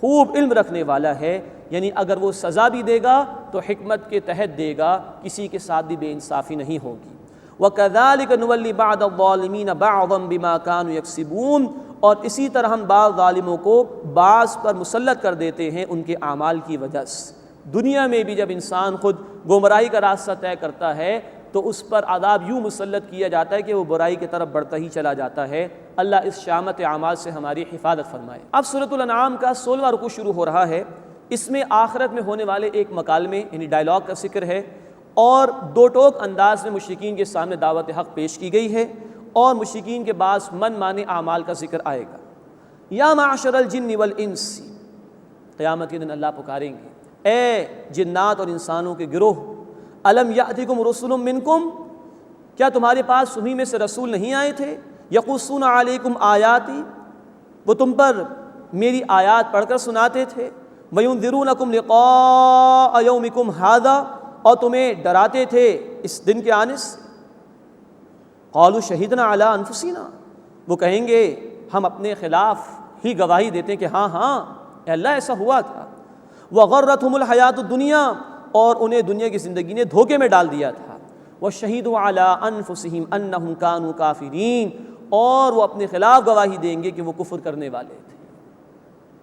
خوب علم رکھنے والا ہے. یعنی اگر وہ سزا بھی دے گا تو حکمت کے تحت دے گا، کسی کے ساتھ بھی بے انصافی نہیں ہوگی. وَكَذَلِكَ نُوَلِّي بَعْضَ الظَّالِمِينَ بَعْضًا بِمَا كَانُوا يَكْسِبُونَ، اور اسی طرح ہم بعض ظالموں کو بعض پر مسلط کر دیتے ہیں ان کے اعمال کی وجہ سے. دنیا میں بھی جب انسان خود گمراہی کا راستہ طے کرتا ہے تو اس پر عذاب یوں مسلط کیا جاتا ہے کہ وہ برائی کی طرف بڑھتا ہی چلا جاتا ہے. اللہ اس شامت اعمال سے ہماری حفاظت فرمائے. اب سورۃ الانعام کا 16واں رکوع شروع ہو رہا ہے. اس میں آخرت میں ہونے والے ایک مکالمے یعنی ڈائلاگ کا ذکر ہے، اور دو ٹوک انداز میں مشرکین کے سامنے دعوت حق پیش کی گئی ہے، اور مشرکین کے بعض من مانے اعمال کا ذکر آئے گا. یا معشر الجن والانس، قیامت کے دن اللہ پکاریں گے اے جنات اور انسانوں کے گروہ، الم یأتکم رسل منکم، کیا تمہارے پاس تمہیں میں سے رسول نہیں آئے تھے؟ یقصون علیکم آیاتی، وہ تم پر میری آیات پڑھ کر سناتے تھے. وینذرونکم لقاء یومکم ھذا، اور تمہیں ڈراتے تھے اس دن کے آنے سے. قالوا شہدنا علی انفسنا، وہ کہیں گے ہم اپنے خلاف ہی گواہی دیتے ہیں کہ ہاں اے اللہ ایسا ہوا تھا۔ وغرتہم الحیات الدنیا، اور انہیں دنیا کی زندگی نے دھوکے میں ڈال دیا تھا۔ وشہدوا علی انفسہم انہم کانوا کافرین، اور وہ اپنے خلاف گواہی دیں گے کہ وہ کفر کرنے والے تھے۔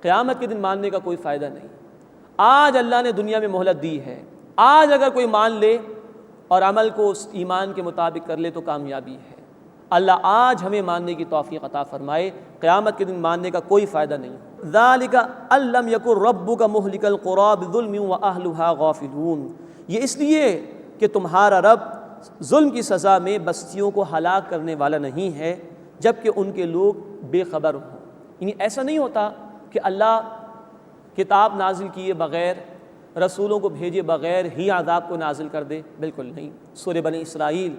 قیامت کے دن ماننے کا کوئی فائدہ نہیں۔ آج اللہ نے دنیا میں مہلت دی ہے، آج اگر کوئی مان لے اور عمل کو اس ایمان کے مطابق کر لے تو کامیابی ہے۔ اللہ آج ہمیں ماننے کی توفیق عطا فرمائے، قیامت کے دن ماننے کا کوئی فائدہ نہیں۔ ذالک ان لم یکن ربک مہلک القری بظلم واہلھا غافلون، یہ اس لیے کہ تمہارا رب ظلم کی سزا میں بستیوں کو ہلاک کرنے والا نہیں ہے جبکہ ان کے لوگ بے خبر ہوں۔ یعنی ایسا نہیں ہوتا کہ اللہ کتاب نازل کیے بغیر، رسولوں کو بھیجے بغیر ہی عذاب کو نازل کر دے، بالکل نہیں۔ سورہ بنی اسرائیل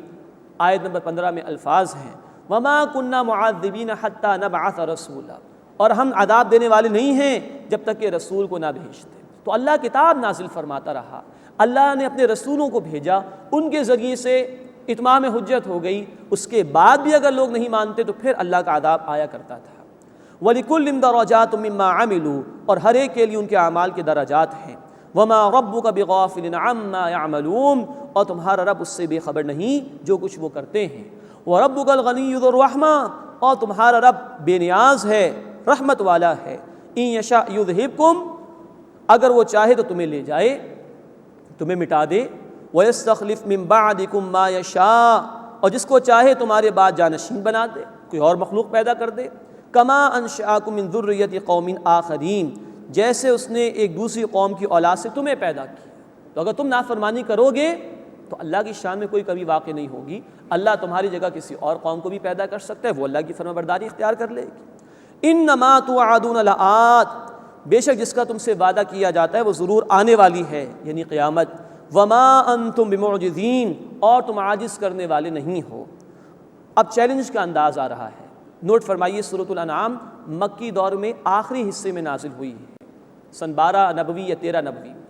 آیت نمبر 15 میں الفاظ ہیں وَمَا كُنَّا مُعَذِّبِينَ حَتَّى نَبْعَثَ رَسُولًا، اور ہم عذاب دینے والے نہیں ہیں جب تک کہ رسول کو نہ بھیجتے۔ تو اللہ کتاب نازل فرماتا رہا، اللہ نے اپنے رسولوں کو بھیجا، ان کے ذریعے سے اتمام حجت ہو گئی، اس کے بعد بھی اگر لوگ نہیں مانتے تو پھر اللہ کا عذاب آیا کرتا تھا۔ وَلِكُلٍّ دَرَجَاتٌ مِّمَّا عَمِلُوا، اور ہر ایک کے لیے ان کے اعمال کے درجات ہیں۔ وَمَا رَبُّكَ بِغَافِلٍ عَمَّا يَعْمَلُونَ، اور تمہارا رب اس سے بے خبر نہیں جو کچھ وہ کرتے ہیں۔ وَرَبُّكَ الْغَنِيُّ ذُو الرَّحْمَةِ، اور تمہارا رب بے نیاز ہے، رحمت والا ہے۔ إِن يَشَأْ يُذْهِبْكُمْ، اگر وہ چاہے تو تمہیں لے جائے، تمہیں مٹا دے۔ وَيَسْتَخْلِفْ مِن بَعْدِكُم مَّا يَشَاءُ، اور جس کو چاہے تمہارے بعد جانشین بنا دے، کوئی اور مخلوق پیدا کر دے۔ کما انشأکم من ذریۃ قوم آخرین، جیسے اس نے ایک دوسری قوم کی اولاد سے تمہیں پیدا کیا۔ تو اگر تم نافرمانی کرو گے تو اللہ کی شان میں کوئی کمی واقع نہیں ہوگی، اللہ تمہاری جگہ کسی اور قوم کو بھی پیدا کر سکتا ہے، وہ اللہ کی فرمانبرداری اختیار کر لے گی۔ انما توعدون لآت، بے شک جس کا تم سے وعدہ کیا جاتا ہے وہ ضرور آنے والی ہے، یعنی قیامت۔ وما انتم بمعجزین، اور تم عاجز کرنے والے نہیں ہو۔ اب چیلنج کا انداز آ رہا ہے، نوٹ فرمائیے سورۃ الانعام مکی دور میں آخری حصے میں نازل ہوئی ہے، سن 12 نبوی یا 13 نبوی میں۔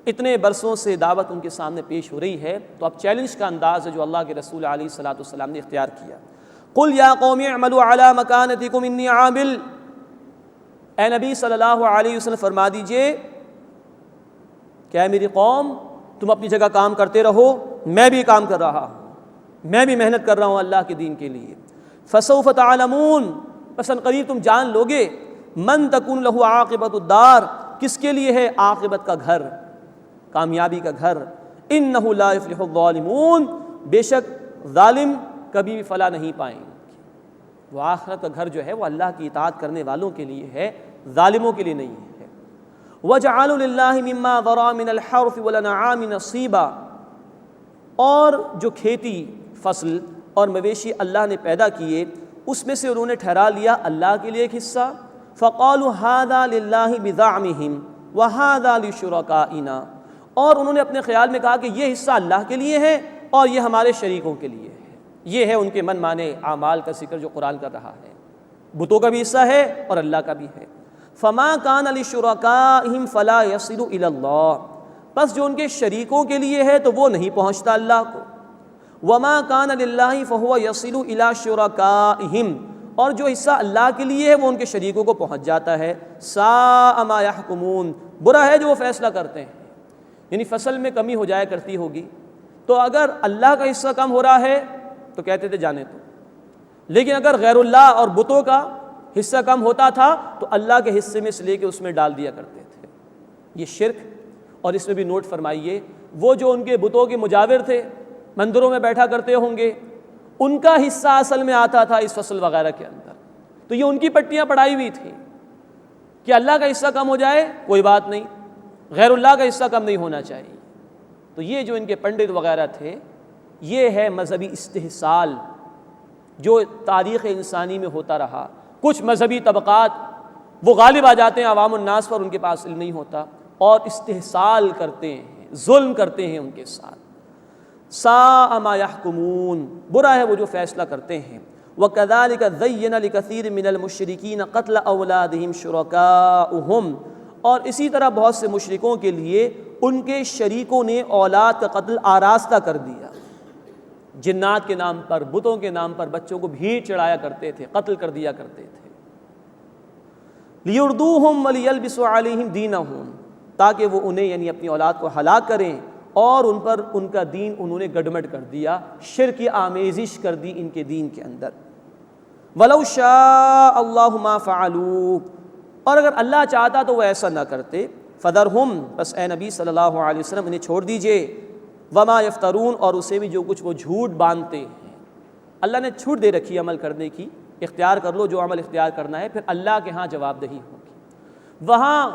اتنے برسوں سے دعوت ان کے سامنے پیش ہو رہی ہے، تو اب چیلنج کا انداز ہے جو اللہ کے رسول علیہ الصلوۃ والسلام نے اختیار کیا۔ قل یا قوم اعملوا علی مکانتکم انی عامل، اے نبی صلی اللہ علیہ وسلم فرما دیجئے کہ اے میری قوم تم اپنی جگہ کام کرتے رہو، میں بھی کام کر رہا ہوں، میں بھی محنت کر رہا ہوں اللہ کے دین کے لیے۔ فسوف تعلمون، پس قریب تم جان لوگے، من تکون لہ عاقبۃ الدار، کس کے لیے ہے عاقبت کا گھر، کامیابی کا گھر۔ انہ لا یفلح الظالمون، بے شک ظالم کبھی بھی فلاح نہیں پائیں گے۔ وہ آخرت کا گھر جو ہے وہ اللہ کی اطاعت کرنے والوں کے لیے ہے، ظالموں کے لیے نہیں ہے۔ وَجَعَلُوا لِلَّهِ مِمَّا ذَرَأَ مِنَ الْحَرْثِ وَالْأَنْعَامِ نَصِيبًا، اور جو کھیتی فصل اور مویشی اللہ نے پیدا کیے اس میں سے انہوں نے ٹھہرا لیا اللہ کے لیے ایک حصہ۔ فَقَالُوا هَذَا لِلَّهِ بِزَعْمِهِمْ وَهَذَا لِشُرَكَائِنَا، اور انہوں نے اپنے خیال میں کہا کہ یہ حصہ اللہ کے لیے ہے اور یہ ہمارے شریکوں کے لیے ہے۔ یہ ہے ان کے من مانے اعمال کا ذکر جو قرآن کر رہا ہے، بتوں کا بھی حصہ ہے اور اللہ کا بھی ہے۔ فَمَا كَانَ لِشُرَكَائِهِمْ فَلَا يَصِلُ إِلَى اللَّهِ، بس جو ان کے شریکوں کے لیے ہے تو وہ نہیں پہنچتا اللہ کو۔ وَمَا كَانَ لِلَّهِ فَهُوَ يَصِلُ إِلَى شُرَكَائِهِمْ، اور جو حصہ اللہ کے لیے ہے وہ ان کے شریکوں کو پہنچ جاتا ہے۔ سَاءَ مَا يَحْكُمُونَ، برا ہے جو وہ فیصلہ کرتے ہیں۔ یعنی فصل میں کمی ہو جایا کرتی ہوگی تو اگر اللہ کا حصہ کم ہو رہا ہے تو کہتے تھے جانے تو، لیکن اگر غیر اللہ اور بتوں کا حصہ کم ہوتا تھا تو اللہ کے حصے میں سے لے کے اس میں ڈال دیا کرتے تھے۔ یہ شرک، اور اس میں بھی نوٹ فرمائیے وہ جو ان کے بتوں کے مجاور تھے، مندروں میں بیٹھا کرتے ہوں گے، ان کا حصہ اصل میں آتا تھا اس فصل وغیرہ کے اندر، تو یہ ان کی پٹیاں پڑائی ہوئی تھیں کہ اللہ کا حصہ کم ہو جائے کوئی بات نہیں، غیر اللہ کا حصہ کم نہیں ہونا چاہیے۔ تو یہ جو ان کے پنڈت وغیرہ تھے، یہ ہے مذہبی استحصال جو تاریخ انسانی میں ہوتا رہا۔ کچھ مذہبی طبقات وہ غالب آ جاتے ہیں عوام الناس پر، ان کے پاس علم نہیں ہوتا اور استحصال کرتے ہیں، ظلم کرتے ہیں ان کے ساتھ۔ ساء ما يحكمون، برا ہے وہ جو فیصلہ کرتے ہیں۔ وَكَذَلِكَ زَيَّنَ لِكَثِيرٍ مِّنَ الْمُشْرِكِينَ قَتْلَ أَوْلَادِهِمْ شُرَكَاؤُهُمْ، اور اسی طرح بہت سے مشرکوں کے لیے ان کے شریکوں نے اولاد کا قتل آراستہ کر دیا۔ جنات کے نام پر، بتوں کے نام پر بچوں کو بھیڑ چڑھایا کرتے تھے، قتل کر دیا کرتے تھے۔ لِيُرْدُوهُمْ وَلِيَلْبِسُوا عَلَيْهِمْ دِينَهُمْ، تاکہ وہ انہیں یعنی اپنی اولاد کو ہلاک کریں اور ان پر ان کا دین انہوں نے گڈمڈ کر دیا، شرک کی آمیزش کر دی ان کے دین کے اندر۔ وَلَوْ شَاءَ اللَّهُ مَا فَعَلُوا، اور اگر اللہ چاہتا تو وہ ایسا نہ کرتے۔ فَذَرْهُمْ، بس اے نبی صلی اللہ علیہ وسلم انہیں چھوڑ دیجئے، وَمَا يَفْتَرُونَ، اور اسے بھی جو کچھ وہ جھوٹ باندھتے ہیں۔ اللہ نے چھوٹ دے رکھی عمل کرنے کی، اختیار کر لو جو عمل اختیار کرنا ہے، پھر اللہ کے ہاں جواب دہی ہوگی۔ وہاں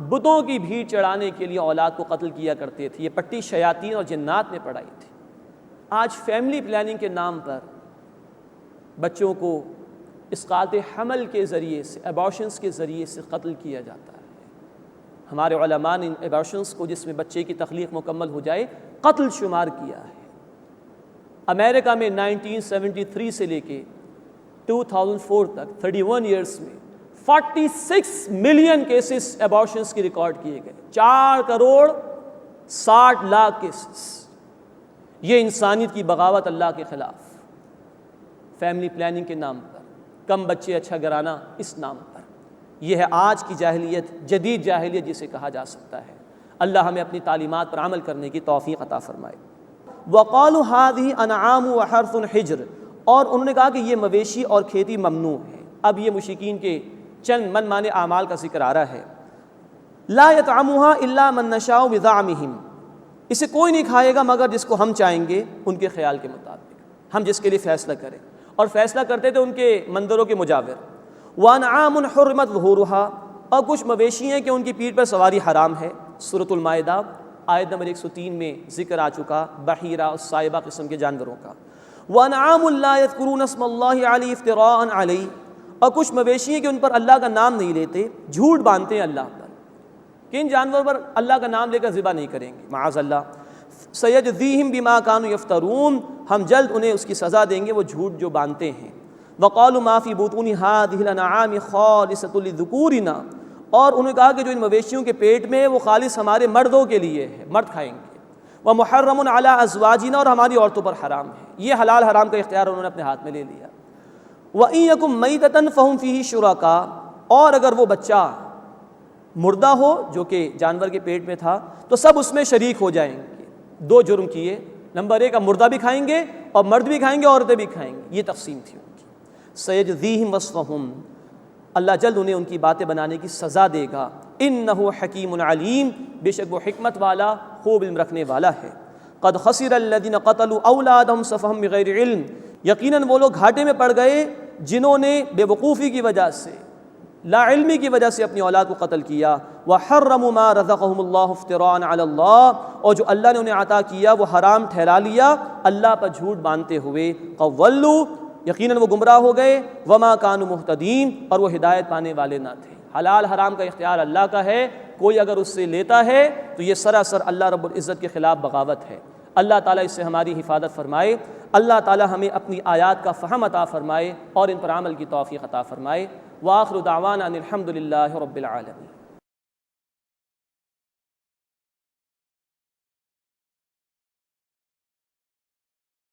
بتوں کی بھیڑ چڑھانے کے لیے اولاد کو قتل کیا کرتے تھے، یہ پٹی شیاطین اور جنات نے پڑھائی تھی۔ آج فیملی پلاننگ کے نام پر بچوں کو اسقاط حمل کے ذریعے سے، ایبارشنز کے ذریعے سے قتل کیا جاتا ہے۔ ہمارے علماء نے ان ایبارشنز کو، جس میں بچے کی تخلیق مکمل ہو جائے، قتل شمار کیا ہے۔ امریکہ میں 1973 سے لے کے 2004 تک 31 ایئرس میں 46 ملین کیسز ایبارشنز کی ریکارڈ کیے گئے، 4,60,00,000 کیسز۔ یہ انسانیت کی بغاوت اللہ کے خلاف، فیملی پلاننگ کے نام پر، کم بچے اچھا گھرانہ اس نام پر۔ یہ ہے آج کی جاہلیت، جدید جاہلیت جسے کہا جا سکتا ہے۔ اللہ ہمیں اپنی تعلیمات پر عمل کرنے کی توفیق عطا فرمائے۔ وَقَالُوا هَٰذِهِ أَنْعَامُ وَحَرْثٌ حِجْرٌ، اور انہوں نے کہا کہ یہ مویشی اور کھیتی ممنوع ہے۔ اب یہ مشرکین کے چند من مانے اعمال کا ذکر آ رہا ہے۔ لَا يَطْعَمُهَا إِلَّا مَن نَّشَاءُ بِزَعْمِهِمْ، اسے کوئی نہیں کھائے گا مگر جس کو ہم چاہیں گے ان کے خیال کے مطابق، ہم جس کے لیے فیصلہ کریں، اور فیصلہ کرتے تھے ان کے مندروں کے مجاور۔ وَأَنْعَامٌ حُرِّمَتْ ظُهُورُهَا، اور کچھ مویشی ہیں کہ ان کی پیٹھ پر سواری حرام ہے۔ سورۃ المائدہ آیت نمبر 103 میں ذکر آ چکا بحیرہ اور صائبہ قسم کے جانوروں کا۔ وَأَنْعَامٌ لَا يَذْكُرُونَ اسْمَ اللَّهِ عَلَيْهِ افْتِرَاءً عَلَيْهِ، اور کچھ مویشی ہیں کہ ان پر اللہ کا نام نہیں لیتے، جھوٹ باندھتے ہیں اللہ پر، کہ ان جانوروں پر اللہ کا نام لے کر ذبح نہیں کریں گے، معاذ اللہ۔ سَيَجْزِيهِمْ بِمَا كَانُوا يَفْتَرُونَ، ہم جلد انہیں اس کی سزا دیں گے وہ جھوٹ جو باندھتے ہیں۔ وَقَالُوا مَا فِي بُطُونِ هَٰذِهِ الْأَنْعَامِ خَالِصَةٌ لِذُكُورِنَا، اور انہوں نے کہا کہ جو ان مویشیوں کے پیٹ میں وہ خالص ہمارے مردوں کے لیے ہے، مرد کھائیں گے۔ وَمُحَرَّمٌ عَلَىٰ أَزْوَاجِنَا، اور ہماری عورتوں پر حرام ہے۔ یہ حلال حرام کا اختیار انہوں نے اپنے ہاتھ میں لے لیا۔ وَإِن يَكُن مَيْتَةً فَهُمْ فِيهِ شُرَكَاءُ، اور اگر وہ بچہ مردہ ہو جو کہ جانور کے پیٹ میں تھا تو سب اس میں شریک ہو جائیں گے۔ دو جرم کیے، نمبر 1 مردہ بھی کھائیں گے اور مرد بھی کھائیں گے، عورتیں بھی کھائیں گے، یہ تقسیم تھی ان کی۔ سَيَجْزِيهِمْ وَصْفَهُمْ، اللہ جلد انہیں ان کی باتیں بنانے کی سزا دے گا۔ انہ حکیم علیم، بے شک وہ حکمت والا، خوب علم رکھنے والا ہے۔ قد خسر الذین قتلوا اولادہم سفہا بغیر علم، یقیناً وہ لوگ گھاٹے میں پڑ گئے جنہوں نے بے وقوفی کی وجہ سے، لا علمی کی وجہ سے اپنی اولاد کو قتل کیا۔ وحرموا ما رزقهم اللہ افتراء علی اللہ، اور جو اللہ نے انہیں عطا کیا وہ حرام ٹھہرا لیا اللہ پر جھوٹ باندھتے ہوئے۔ قولوا، یقیناً وہ گمراہ ہو گئے۔ وما كانوا مہتدین، اور وہ ہدایت پانے والے نہ تھے۔ حلال حرام کا اختیار اللہ کا ہے، کوئی اگر اس سے لیتا ہے تو یہ سراسر اللہ رب العزت کے خلاف بغاوت ہے۔ اللہ تعالیٰ اس سے ہماری حفاظت فرمائے۔ اللہ تعالیٰ ہمیں اپنی آیات کا فہم عطا فرمائے اور ان پر عمل کی توفیق عطا فرمائے۔ وآخر دعوانا ان الحمد للہ رب العالمین۔